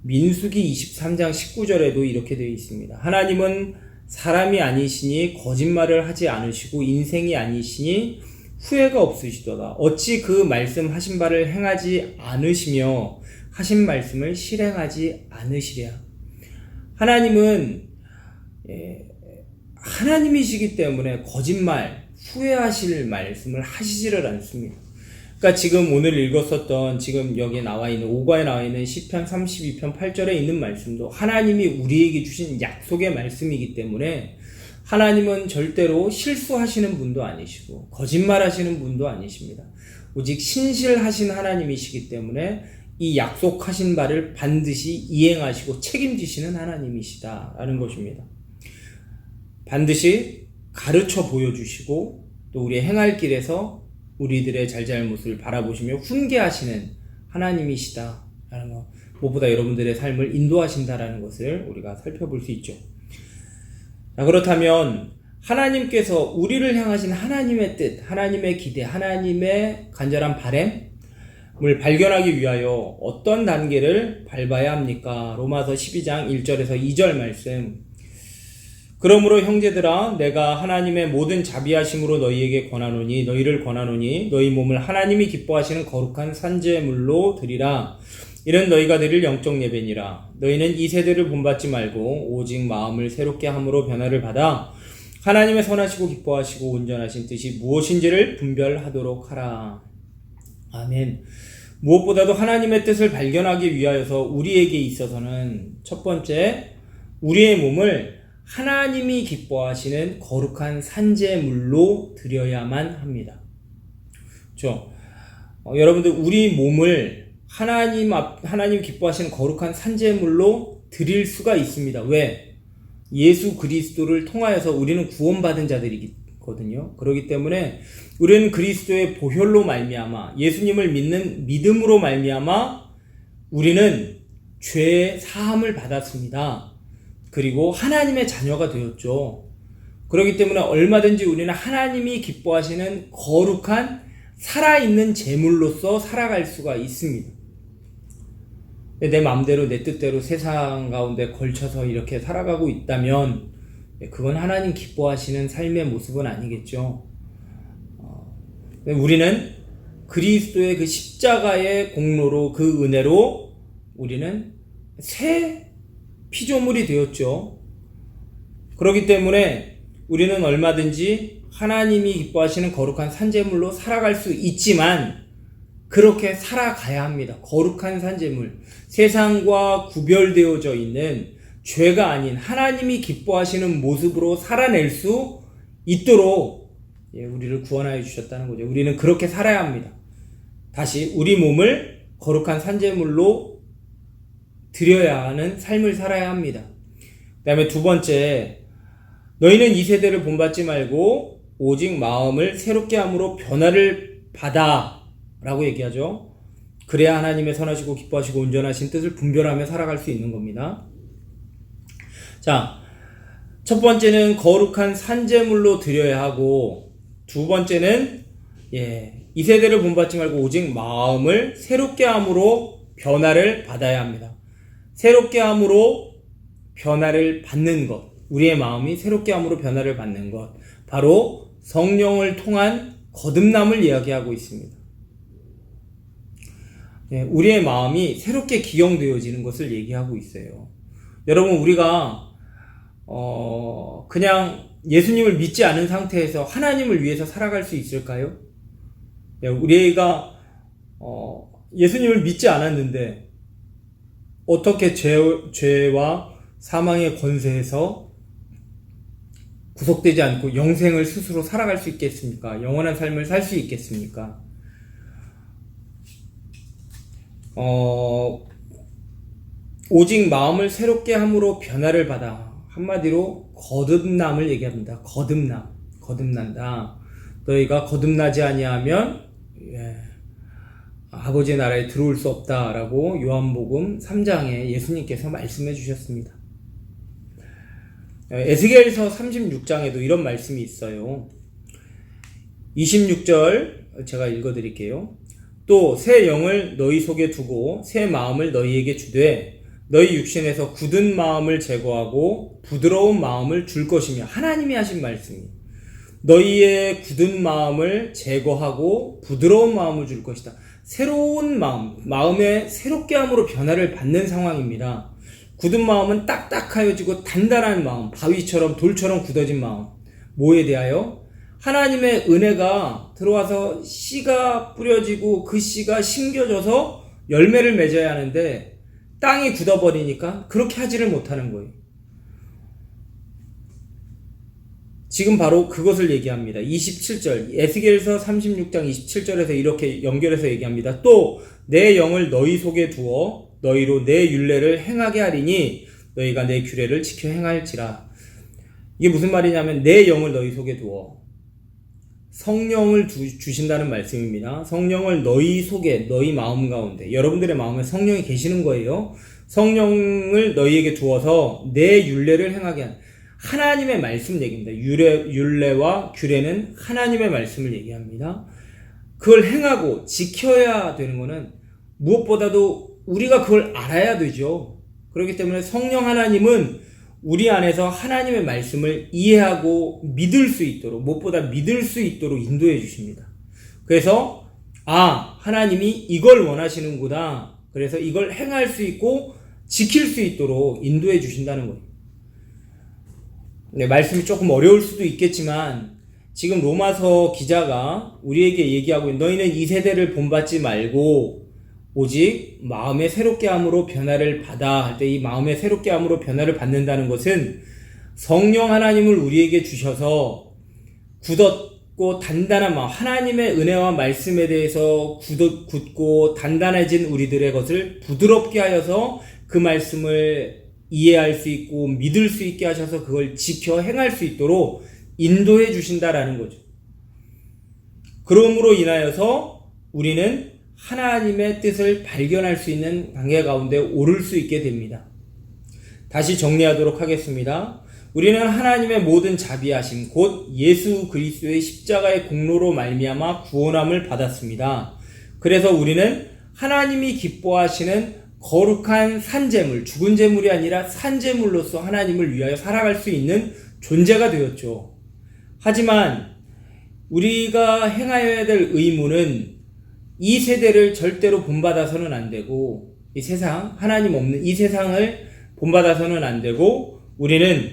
민수기 23장 19절에도 이렇게 되어 있습니다. 하나님은 사람이 아니시니 거짓말을 하지 않으시고 인생이 아니시니 후회가 없으시도다. 어찌 그 말씀하신 바를 행하지 않으시며 하신 말씀을 실행하지 않으시랴. 하나님은 하나님이시기 때문에 거짓말, 후회하실 말씀을 하시지를 않습니다. 그러니까 지금 오늘 읽었었던, 지금 여기에 나와 있는 5과에 나와 있는 시편 32편 8절에 있는 말씀도 하나님이 우리에게 주신 약속의 말씀이기 때문에 하나님은 절대로 실수하시는 분도 아니시고 거짓말하시는 분도 아니십니다. 오직 신실하신 하나님이시기 때문에 이 약속하신 바를 반드시 이행하시고 책임지시는 하나님이시다라는 것입니다. 반드시 가르쳐 보여주시고 또 우리의 행할 길에서 우리들의 잘잘못을 바라보시며 훈계하시는 하나님이시다라는 것, 무엇보다 여러분들의 삶을 인도하신다라는 것을 우리가 살펴볼 수 있죠. 자, 그렇다면 하나님께서 우리를 향하신 하나님의 뜻, 하나님의 기대, 하나님의 간절한 바램을 발견하기 위하여 어떤 단계를 밟아야 합니까? 로마서 12장 1절에서 2절 말씀. 그러므로 형제들아, 내가 하나님의 모든 자비하심으로 너희에게 너희를 권하노니 너희 몸을 하나님이 기뻐하시는 거룩한 산제물로 드리라. 이는 너희가 드릴 영적 예배니라. 너희는 이 세대를 본받지 말고 오직 마음을 새롭게 함으로 변화를 받아 하나님의 선하시고 기뻐하시고 온전하신 뜻이 무엇인지를 분별하도록 하라. 아멘. 무엇보다도 하나님의 뜻을 발견하기 위하여서 우리에게 있어서는 첫 번째, 우리의 몸을 하나님이 기뻐하시는 거룩한 산제물로 드려야만 합니다. 그렇죠? 여러분들, 우리 몸을 하나님 기뻐하시는 거룩한 산제물로 드릴 수가 있습니다. 왜? 예수 그리스도를 통하여서 우리는 구원받은 자들이거든요. 그렇기 때문에 우리는 그리스도의 보혈로 말미암아, 예수님을 믿는 믿음으로 말미암아 우리는 죄의 사함을 받았습니다. 그리고 하나님의 자녀가 되었죠. 그렇기 때문에 얼마든지 우리는 하나님이 기뻐하시는 거룩한 살아있는 제물로서 살아갈 수가 있습니다. 내 마음대로 내 뜻대로 세상 가운데 걸쳐서 이렇게 살아가고 있다면 그건 하나님 기뻐하시는 삶의 모습은 아니겠죠. 우리는 그리스도의 그 십자가의 공로로, 그 은혜로 우리는 새 피조물이 되었죠. 그렇기 때문에 우리는 얼마든지 하나님이 기뻐하시는 거룩한 산제물로 살아갈 수 있지만 그렇게 살아가야 합니다. 거룩한 산제물, 세상과 구별되어져 있는 죄가 아닌 하나님이 기뻐하시는 모습으로 살아낼 수 있도록 우리를 구원하여 주셨다는 거죠. 우리는 그렇게 살아야 합니다. 다시 우리 몸을 거룩한 산제물로 드려야 하는 삶을 살아야 합니다. 그 다음에 두 번째, 너희는 이 세대를 본받지 말고 오직 마음을 새롭게 함으로 변화를 받아 라고 얘기하죠. 그래야 하나님의 선하시고 기뻐하시고 온전하신 뜻을 분별하며 살아갈 수 있는 겁니다. 자, 첫 번째는 거룩한 산제물로 드려야 하고, 두 번째는 이 세대를 본받지 말고 오직 마음을 새롭게 함으로 변화를 받아야 합니다. 새롭게 함으로 변화를 받는 것, 우리의 마음이 새롭게 함으로 변화를 받는 것, 바로 성령을 통한 거듭남을 이야기하고 있습니다. 우리의 마음이 새롭게 기용되어지는 것을 얘기하고 있어요. 여러분, 우리가 그냥 예수님을 믿지 않은 상태에서 하나님을 위해서 살아갈 수 있을까요? 우리가 예수님을 믿지 않았는데 어떻게 죄와 사망의 권세에서 구속되지 않고 영생을 스스로 살아갈 수 있겠습니까? 영원한 삶을 살 수 있겠습니까? 오직 마음을 새롭게 함으로 변화를 받아, 한마디로 거듭남을 얘기합니다. 거듭난다. 너희가 거듭나지 아니하면 아버지의 나라에 들어올 수 없다라고 요한복음 3장에 예수님께서 말씀해 주셨습니다. 에스겔서 36장에도 이런 말씀이 있어요. 26절 제가 읽어드릴게요. 또 새 영을 너희 속에 두고 새 마음을 너희에게 주되 너희 육신에서 굳은 마음을 제거하고 부드러운 마음을 줄 것이며, 하나님이 하신 말씀이 너희의 굳은 마음을 제거하고 부드러운 마음을 줄 것이다. 새로운 마음의 새롭게 함으로 변화를 받는 상황입니다. 굳은 마음은 딱딱하여지고 단단한 마음, 바위처럼 돌처럼 굳어진 마음. 뭐에 대하여? 하나님의 은혜가 들어와서 씨가 뿌려지고 그 씨가 심겨져서 열매를 맺어야 하는데 땅이 굳어버리니까 그렇게 하지를 못하는 거예요. 지금 바로 그것을 얘기합니다. 27절, 에스겔서 36장 27절에서 이렇게 연결해서 얘기합니다. 또 내 영을 너희 속에 두어 너희로 내 율례를 행하게 하리니 너희가 내 규례를 지켜 행할지라. 이게 무슨 말이냐면, 내 영을 너희 속에 두어, 성령을 주신다는 말씀입니다. 성령을 너희 속에, 너희 마음 가운데, 여러분들의 마음에 성령이 계시는 거예요. 성령을 너희에게 두어서 내 율례를 행하게 하는, 하나님의 말씀 얘기입니다. 율례와 규례는 하나님의 말씀을 얘기합니다. 그걸 행하고 지켜야 되는 거는 무엇보다도 우리가 그걸 알아야 되죠. 그렇기 때문에 성령 하나님은 우리 안에서 하나님의 말씀을 이해하고 믿을 수 있도록, 무엇보다 믿을 수 있도록 인도해 주십니다. 그래서 하나님이 이걸 원하시는구나, 그래서 이걸 행할 수 있고 지킬 수 있도록 인도해 주신다는 거예요. 네, 말씀이 조금 어려울 수도 있겠지만 지금 로마서 기자가 우리에게 얘기하고 있는, 너희는 이 세대를 본받지 말고 오직 마음의 새롭게 함으로 변화를 받아 할 때, 이 마음의 새롭게 함으로 변화를 받는다는 것은 성령 하나님을 우리에게 주셔서 굳었고 단단한 마음, 하나님의 은혜와 말씀에 대해서 굳고 단단해진 우리들의 것을 부드럽게 하여서 그 말씀을 이해할 수 있고 믿을 수 있게 하셔서 그걸 지켜 행할 수 있도록 인도해 주신다라는 거죠. 그러므로 인하여서 우리는 하나님의 뜻을 발견할 수 있는 단계 가운데 오를 수 있게 됩니다. 다시 정리하도록 하겠습니다. 우리는 하나님의 모든 자비하심, 곧 예수 그리스도의 십자가의 공로로 말미암아 구원함을 받았습니다. 그래서 우리는 하나님이 기뻐하시는 거룩한 산제물, 죽은 제물이 아니라 산제물로서 하나님을 위하여 살아갈 수 있는 존재가 되었죠. 하지만 우리가 행하여야 될 의무는 이 세대를 절대로 본받아서는 안 되고, 이 세상, 하나님 없는 이 세상을 본받아서는 안 되고, 우리는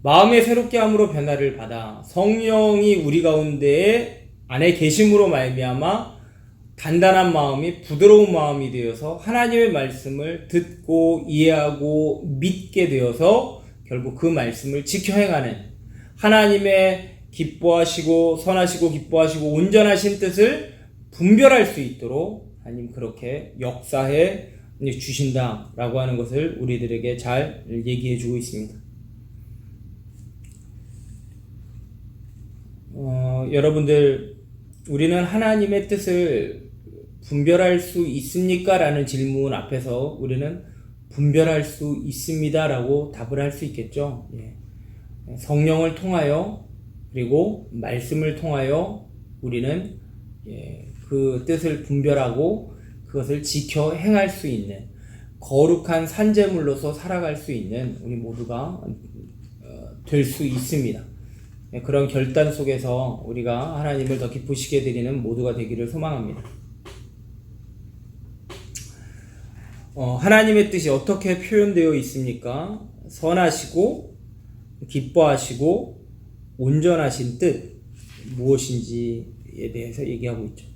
마음의 새롭게 함으로 변화를 받아 성령이 우리 가운데 안에 계심으로 말미암아 단단한 마음이 부드러운 마음이 되어서 하나님의 말씀을 듣고 이해하고 믿게 되어서 결국 그 말씀을 지켜 행하는, 하나님의 기뻐하시고 선하시고 기뻐하시고 온전하신 뜻을 분별할 수 있도록 하나님 그렇게 역사해 주신다라고 하는 것을 우리들에게 잘 얘기해 주고 있습니다. 여러분들, 우리는 하나님의 뜻을 분별할 수 있습니까? 라는 질문 앞에서 우리는 분별할 수 있습니다 라고 답을 할 수 있겠죠. 성령을 통하여 그리고 말씀을 통하여 우리는 그 뜻을 분별하고 그것을 지켜 행할 수 있는, 거룩한 산재물로서 살아갈 수 있는 우리 모두가 될 수 있습니다. 그런 결단 속에서 우리가 하나님을 더 기쁘시게 드리는 모두가 되기를 소망합니다. 하나님의 뜻이 어떻게 표현되어 있습니까? 선하시고 기뻐하시고 온전하신 뜻 무엇인지에 대해서 얘기하고 있죠.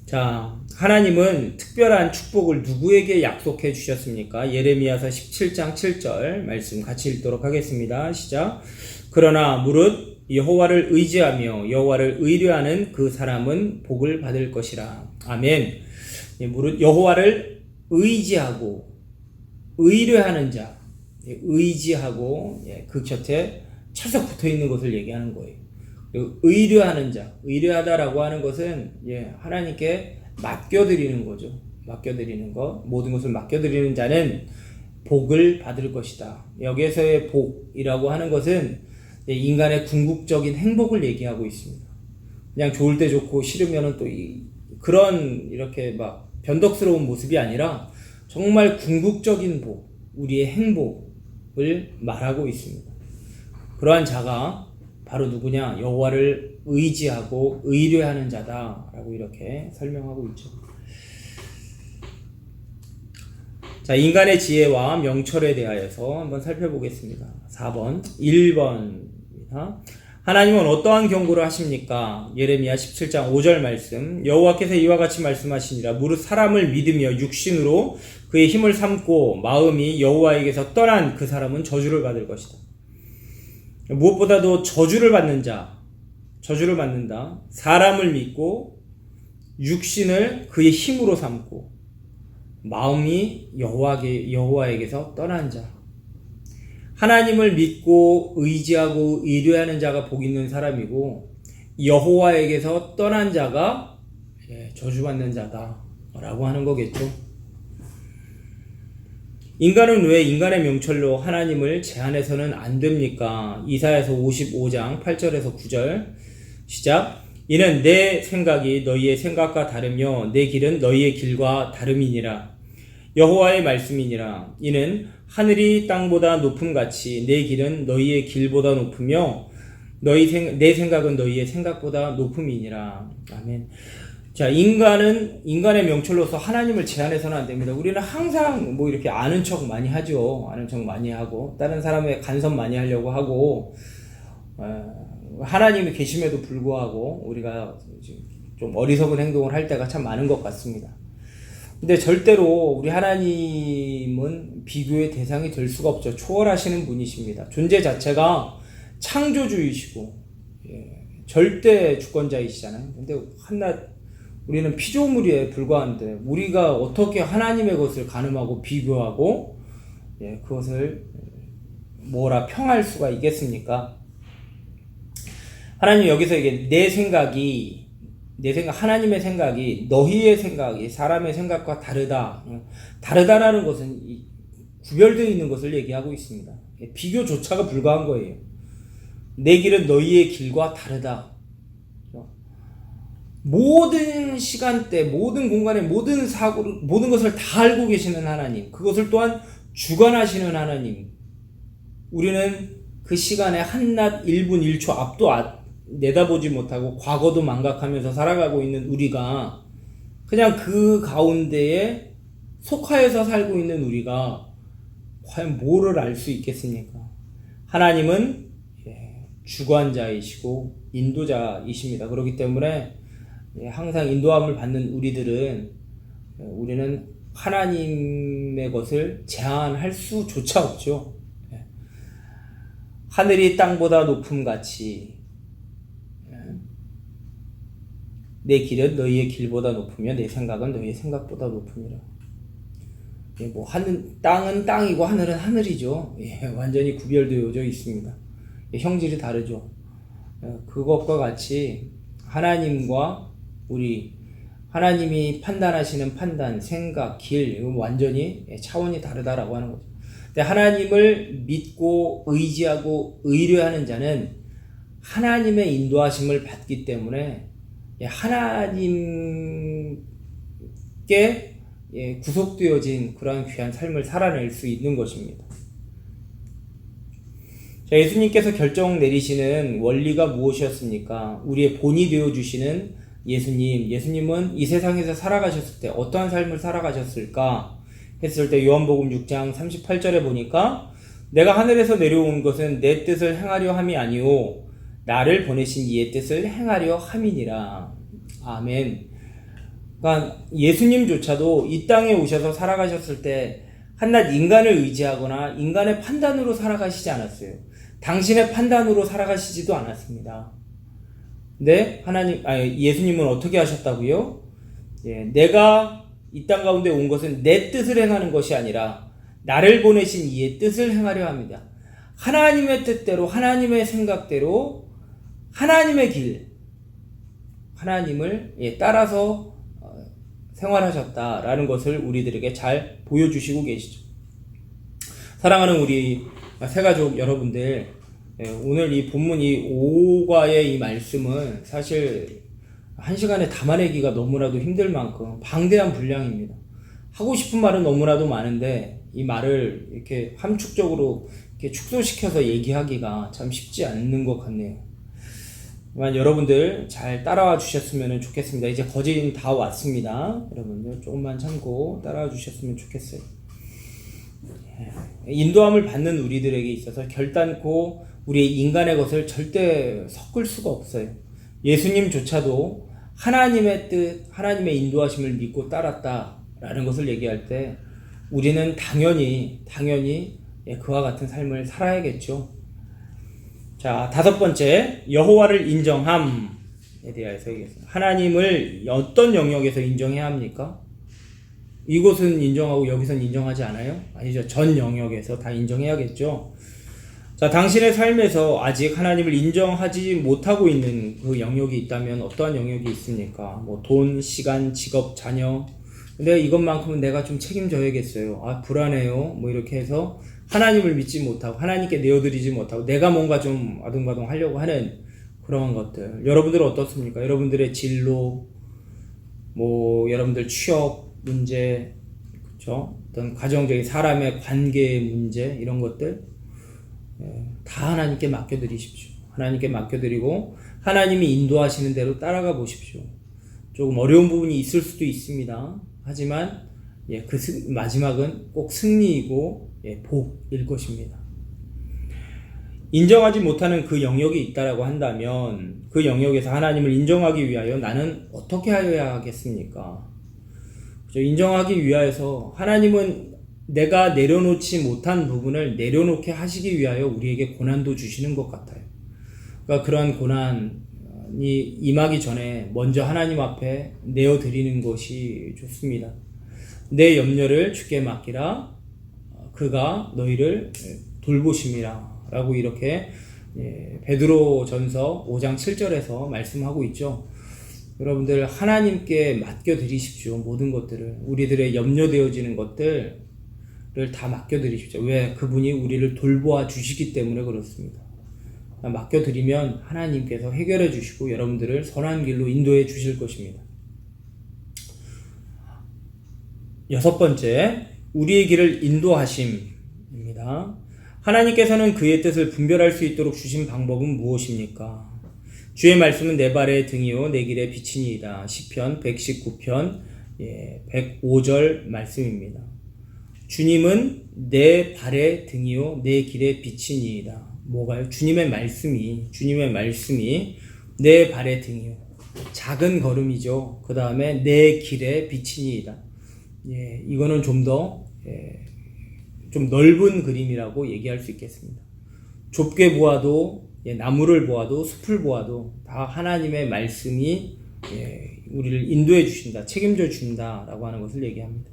자, 하나님은 특별한 축복을 누구에게 약속해 주셨습니까? 예레미야서 17장 7절 말씀 같이 읽도록 하겠습니다. 시작. 그러나 무릇 여호와를 의지하며 여호와를 의뢰하는 그 사람은 복을 받을 것이라. 아멘. 무릇 여호와를 의지하고 의뢰하는 자, 의지하고 그 곁에 철석 붙어 있는 것을 얘기하는 거예요. 의뢰하는 자, 의뢰하다라고 하는 것은 하나님께 맡겨드리는 거죠. 맡겨드리는 것, 모든 것을 맡겨드리는 자는 복을 받을 것이다. 여기에서의 복이라고 하는 것은 인간의 궁극적인 행복을 얘기하고 있습니다. 그냥 좋을 때 좋고 싫으면은 또 그런 이렇게 막 변덕스러운 모습이 아니라 정말 궁극적인 복, 우리의 행복을 말하고 있습니다. 그러한 자가 바로 누구냐? 여호와를 의지하고 의뢰하는 자다라고 이렇게 설명하고 있죠. 자, 인간의 지혜와 명철에 대하여서 한번 살펴보겠습니다. 4번, 1번입니다. 하나님은 어떠한 경고를 하십니까? 예레미야 17장 5절 말씀. 여호와께서 이와 같이 말씀하시니라. 무릇 사람을 믿으며 육신으로 그의 힘을 삼고 마음이 여호와에게서 떠난 그 사람은 저주를 받을 것이다. 무엇보다도 저주를 받는다. 사람을 믿고 육신을 그의 힘으로 삼고 마음이 여호와에게서 떠난 자. 하나님을 믿고 의지하고 의뢰하는 자가 복 있는 사람이고 여호와에게서 떠난 자가 저주받는 자다라고 하는 거겠죠. 인간은 왜 인간의 명철로 하나님을 제한해서는 안 됩니까? 이사야서 55장 8절에서 9절 시작. 이는 내 생각이 너희의 생각과 다르며 내 길은 너희의 길과 다름이니라. 여호와의 말씀이니라. 이는 하늘이 땅보다 높음같이 내 길은 너희의 길보다 높으며 내 생각은 너희의 생각보다 높음이니라. 아멘. 자, 인간의 명철로서 하나님을 제한해서는 안 됩니다. 우리는 항상 이렇게 아는 척 많이 하죠. 아는 척 많이 하고, 다른 사람의 간섭 많이 하려고 하고, 하나님이 계심에도 불구하고, 우리가 좀 어리석은 행동을 할 때가 참 많은 것 같습니다. 근데 절대로 우리 하나님은 비교의 대상이 될 수가 없죠. 초월하시는 분이십니다. 존재 자체가 창조주이시고, 절대 주권자이시잖아요. 근데 한낱 우리는 피조물에 불과한데 우리가 어떻게 하나님의 것을 가늠하고 비교하고 그것을 평할 수가 있겠습니까? 하나님 여기서 이게 하나님의 생각이 너희의 생각이 사람의 생각과 다르다라는 것은 구별되어 있는 것을 얘기하고 있습니다. 비교조차가 불가한 거예요. 내 길은 너희의 길과 다르다. 모든 시간대, 모든 공간에, 모든 사고를, 모든 것을 다 알고 계시는 하나님, 그것을 또한 주관하시는 하나님. 우리는 그 시간에 한낱 1분 1초 앞도 내다보지 못하고 과거도 망각하면서 살아가고 있는 우리가 그냥 그 가운데에 속하여서 살고 있는 우리가 과연 뭐를 알 수 있겠습니까? 하나님은 주관자이시고 인도자이십니다. 그렇기 때문에 항상 인도함을 받는 우리는 하나님의 것을 제한할 수조차 없죠. 하늘이 땅보다 높음같이 내 길은 너희의 길보다 높으며 내 생각은 너희의 생각보다 높음이라. 땅은 땅이고 하늘은 하늘이죠. 완전히 구별되어져 있습니다. 형질이 다르죠. 그것과 같이 하나님이 판단하시는 판단, 생각, 길, 이건 완전히 차원이 다르다라고 하는 거죠. 근데 하나님을 믿고 의지하고 의뢰하는 자는 하나님의 인도하심을 받기 때문에 하나님께 구속되어진 그러한 귀한 삶을 살아낼 수 있는 것입니다. 자, 예수님께서 결정 내리시는 원리가 무엇이었습니까? 우리의 본이 되어주시는 예수님은 이 세상에서 살아가셨을 때 어떠한 삶을 살아가셨을까 했을 때 요한복음 6장 38절에 보니까 내가 하늘에서 내려온 것은 내 뜻을 행하려 함이 아니오 나를 보내신 이의 뜻을 행하려 함이니라. 아멘. 그러니까 예수님조차도 이 땅에 오셔서 살아가셨을 때 한낱 인간을 의지하거나 인간의 판단으로 살아가시지 않았어요. 당신의 판단으로 살아가시지도 않았습니다. 근데 예수님은 어떻게 하셨다고요? 내가 이 땅 가운데 온 것은 내 뜻을 행하는 것이 아니라 나를 보내신 이의 뜻을 행하려 합니다. 하나님의 뜻대로, 하나님의 생각대로, 하나님의 길, 하나님을 따라서 생활하셨다라는 것을 우리들에게 잘 보여주시고 계시죠. 사랑하는 우리 새가족 여러분들, 오늘 이 본문 이 5과의 이 말씀은 사실 한 시간에 담아내기가 너무나도 힘들 만큼 방대한 분량입니다. 하고 싶은 말은 너무나도 많은데 이 말을 이렇게 함축적으로 이렇게 축소시켜서 얘기하기가 참 쉽지 않는 것 같네요. 여러분들 잘 따라와 주셨으면 좋겠습니다. 이제 거진 다 왔습니다. 여러분들 조금만 참고 따라와 주셨으면 좋겠어요. 인도함을 받는 우리들에게 있어서 결단코 우리의 인간의 것을 절대 섞을 수가 없어요. 예수님조차도 하나님의 뜻, 하나님의 인도하심을 믿고 따랐다라는 것을 얘기할 때 우리는 당연히 그와 같은 삶을 살아야겠죠. 자, 5번째, 여호와를 인정함에 대해서 얘기했습니다. 하나님을 어떤 영역에서 인정해야 합니까? 이곳은 인정하고 여기선 인정하지 않아요? 아니죠. 전 영역에서 다 인정해야겠죠. 자, 당신의 삶에서 아직 하나님을 인정하지 못하고 있는 그 영역이 있다면 어떠한 영역이 있습니까? 돈, 시간, 직업, 자녀. 근데 이것만큼은 내가 좀 책임져야겠어요. 불안해요. 이렇게 해서 하나님을 믿지 못하고 하나님께 내어드리지 못하고 내가 뭔가 좀 아둥바둥 하려고 하는 그런 것들. 여러분들은 어떻습니까? 여러분들의 진로, 여러분들 취업 문제, 그렇죠? 어떤 가정적인 사람의 관계의 문제, 이런 것들 다 하나님께 맡겨드리십시오. 하나님께 맡겨드리고 하나님이 인도하시는 대로 따라가 보십시오. 조금 어려운 부분이 있을 수도 있습니다. 하지만 그 마지막은 꼭 승리이고 복일 것입니다. 인정하지 못하는 그 영역이 있다라고 한다면 그 영역에서 하나님을 인정하기 위하여 나는 어떻게 하여야 하겠습니까? 인정하기 위하여서 하나님은 내가 내려놓지 못한 부분을 내려놓게 하시기 위하여 우리에게 고난도 주시는 것 같아요. 그러니까 그러한 고난이 임하기 전에 먼저 하나님 앞에 내어드리는 것이 좋습니다. 내 염려를 주께 맡기라. 그가 너희를 돌보심이라. 라고 이렇게 베드로전서 5장 7절에서 말씀하고 있죠. 여러분들 하나님께 맡겨드리십시오. 모든 것들을, 우리들의 염려되어지는 것들을 다 맡겨드리십시오. 왜? 그분이 우리를 돌보아 주시기 때문에 그렇습니다. 맡겨드리면 하나님께서 해결해 주시고 여러분들을 선한 길로 인도해 주실 것입니다. 6번째, 우리의 길을 인도하심입니다. 하나님께서는 그의 뜻을 분별할 수 있도록 주신 방법은 무엇입니까? 주의 말씀은 내 발의 등이요 내 길의 빛이니이다. 시편 119편 105절 말씀입니다. 주님은 내 발의 등이요 내 길의 빛이니이다. 뭐가요? 주님의 말씀이 내 발의 등이요. 작은 걸음이죠. 그 다음에 내 길의 빛이니이다. 이거는 좀 더 좀 넓은 그림이라고 얘기할 수 있겠습니다. 좁게 보아도 나무를 보아도 숲을 보아도 다 하나님의 말씀이 우리를 인도해 주신다, 책임져 준다라고 하는 것을 얘기합니다.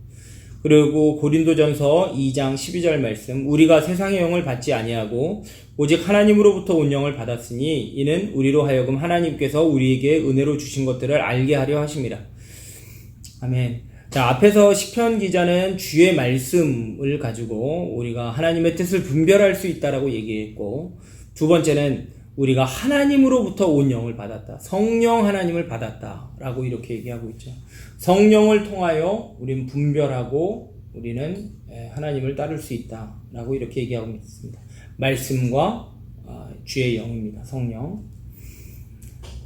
그리고 고린도전서 2장 12절 말씀, 우리가 세상의 영을 받지 아니하고 오직 하나님으로부터 온 영을 받았으니 이는 우리로 하여금 하나님께서 우리에게 은혜로 주신 것들을 알게 하려 하심이라. 아멘. 자, 앞에서 시편 기자는 주의 말씀을 가지고 우리가 하나님의 뜻을 분별할 수 있다라고 얘기했고, 두 번째는 우리가 하나님으로부터 온 영을 받았다. 성령 하나님을 받았다. 라고 이렇게 얘기하고 있죠. 성령을 통하여 우리는 분별하고 우리는 하나님을 따를 수 있다. 라고 이렇게 얘기하고 있습니다. 말씀과 주의 영입니다. 성령.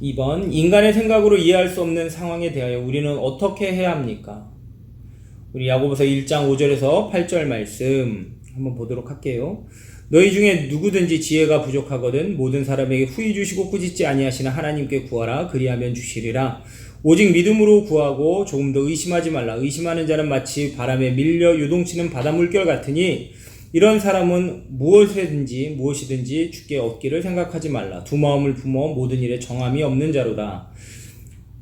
2번, 인간의 생각으로 이해할 수 없는 상황에 대하여 우리는 어떻게 해야 합니까? 우리 야고보서 1장 5절에서 8절 말씀 한번 보도록 할게요. 너희 중에 누구든지 지혜가 부족하거든 모든 사람에게 후히 주시고 꾸짖지 아니하시나 하나님께 구하라. 그리하면 주시리라. 오직 믿음으로 구하고 조금 더 의심하지 말라. 의심하는 자는 마치 바람에 밀려 요동치는 바닷물결 같으니 이런 사람은 무엇이든지 주께 얻기를 생각하지 말라. 두 마음을 품어 모든 일에 정함이 없는 자로다.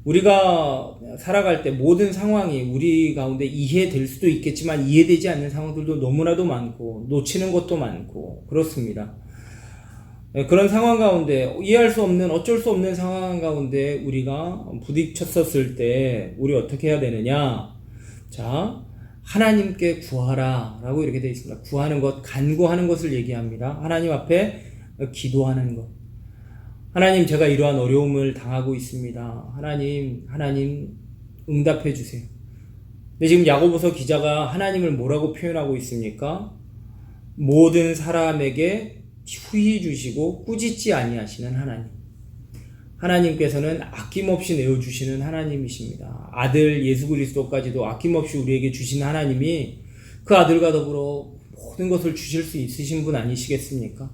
우리가 살아갈 때 모든 상황이 우리 가운데 이해될 수도 있겠지만 이해되지 않는 상황들도 너무나도 많고 놓치는 것도 많고 그렇습니다. 그런 상황 가운데 이해할 수 없는 어쩔 수 없는 상황 가운데 우리가 부딪혔었을 때 우리 어떻게 해야 되느냐? 자, 하나님께 구하라 라고 이렇게 되어 있습니다. 구하는 것, 간구하는 것을 얘기합니다. 하나님 앞에 기도하는 것. 하나님, 제가 이러한 어려움을 당하고 있습니다. 하나님 응답해 주세요. 근데 지금 야고보서 기자가 하나님을 뭐라고 표현하고 있습니까? 모든 사람에게 후히 주시고 꾸짖지 아니하시는 하나님. 하나님께서는 아낌없이 내어주시는 하나님이십니다. 아들 예수 그리스도까지도 아낌없이 우리에게 주신 하나님이 그 아들과 더불어 모든 것을 주실 수 있으신 분 아니시겠습니까?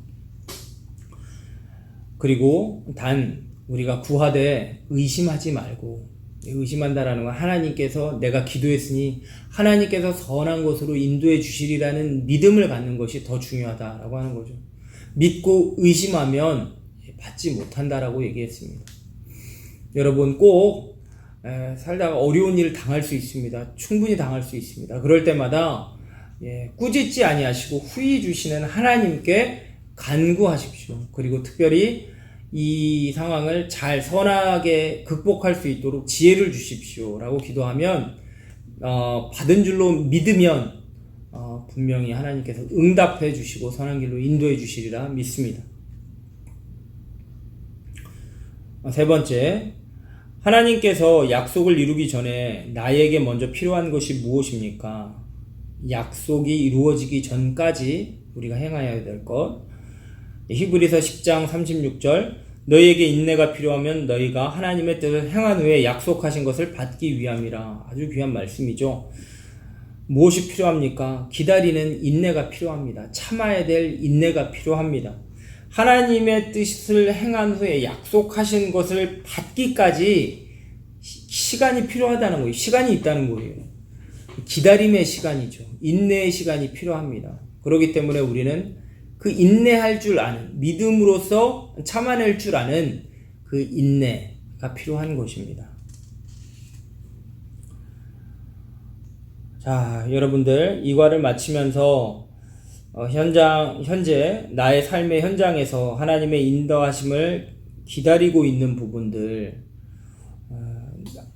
그리고 단 우리가 구하되 의심하지 말고, 의심한다라는 건 하나님께서 내가 기도했으니 하나님께서 선한 것으로 인도해 주시리라는 믿음을 갖는 것이 더 중요하다라고 하는 거죠. 믿고 의심하면 받지 못한다라고 얘기했습니다. 여러분 꼭 살다가 어려운 일을 당할 수 있습니다. 충분히 당할 수 있습니다. 그럴 때마다 꾸짖지 아니하시고 후히 주시는 하나님께 간구하십시오. 그리고 특별히 이 상황을 잘 선하게 극복할 수 있도록 지혜를 주십시오 라고 기도하면 받은 줄로 믿으면 분명히 하나님께서 응답해 주시고 선한 길로 인도해 주시리라 믿습니다. 세 번째, 하나님께서 약속을 이루기 전에 나에게 먼저 필요한 것이 무엇입니까? 약속이 이루어지기 전까지 우리가 행하여야 될 것. 히브리서 10장 36절, 너희에게 인내가 필요하면 너희가 하나님의 뜻을 행한 후에 약속하신 것을 받기 위함이라. 아주 귀한 말씀이죠. 무엇이 필요합니까? 기다리는 인내가 필요합니다. 참아야 될 인내가 필요합니다. 하나님의 뜻을 행한 후에 약속하신 것을 받기까지 시간이 필요하다는 거예요. 시간이 있다는 거예요. 기다림의 시간이죠. 인내의 시간이 필요합니다. 그렇기 때문에 우리는 그 인내할 줄 아는, 믿음으로써 참아낼 줄 아는 그 인내가 필요한 것입니다. 자, 여러분들 이과를 마치면서 현재 나의 삶의 현장에서 하나님의 인도하심을 기다리고 있는 부분들,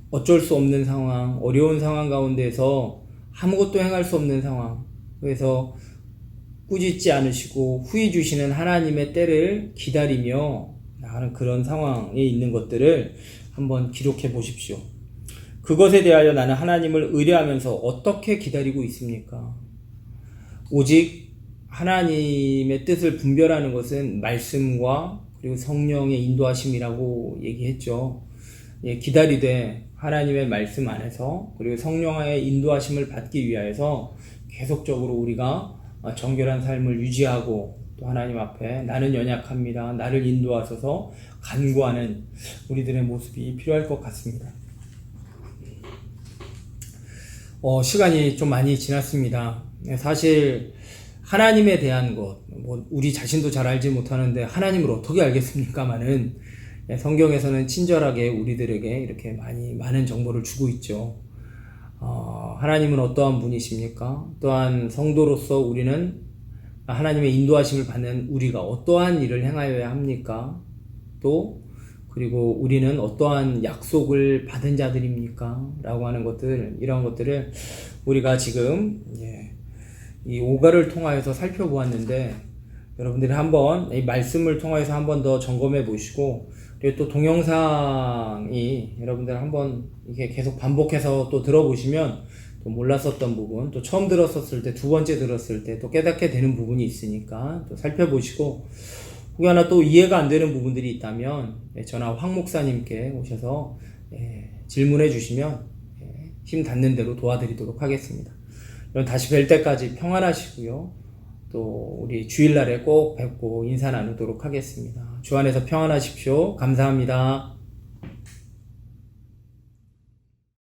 어쩔 수 없는 상황, 어려운 상황 가운데서 아무것도 행할 수 없는 상황, 그래서 꾸짖지 않으시고 후히 주시는 하나님의 때를 기다리며 나가는 그런 상황에 있는 것들을 한번 기록해 보십시오. 그것에 대하여 나는 하나님을 의뢰하면서 어떻게 기다리고 있습니까? 오직 하나님의 뜻을 분별하는 것은 말씀과 그리고 성령의 인도하심이라고 얘기했죠. 기다리되 하나님의 말씀 안에서 그리고 성령의 인도하심을 받기 위하여서 계속적으로 우리가 정결한 삶을 유지하고 또 하나님 앞에 나는 연약합니다. 나를 인도하소서 간구하는 우리들의 모습이 필요할 것 같습니다. 시간이 좀 많이 지났습니다. 사실 하나님에 대한 것, 우리 자신도 잘 알지 못하는데 하나님을 어떻게 알겠습니까마는 성경에서는 친절하게 우리들에게 이렇게 많은 정보를 주고 있죠. 하나님은 어떠한 분이십니까? 또한 성도로서 우리는 하나님의 인도하심을 받는 우리가 어떠한 일을 행하여야 합니까? 또 그리고 우리는 어떠한 약속을 받은 자들입니까? 라고 하는 것들, 이런 것들을 우리가 지금 이 오가를 통하여서 살펴보았는데 여러분들이 한번 이 말씀을 통해서 한번 더 점검해 보시고, 그리고 또 동영상이 여러분들 한번 이게 계속 반복해서 또 들어보시면 또 몰랐었던 부분, 또 처음 들었었을 때, 두 번째 들었을 때 또 깨닫게 되는 부분이 있으니까 또 살펴보시고, 혹여나 또 이해가 안 되는 부분들이 있다면 저나 황 목사님께 오셔서 질문해 주시면 힘 닿는 대로 도와드리도록 하겠습니다. 그럼 다시 뵐 때까지 평안하시고요. 또 우리 주일날에 꼭 뵙고 인사 나누도록 하겠습니다. 주 안에서 평안하십시오. 감사합니다.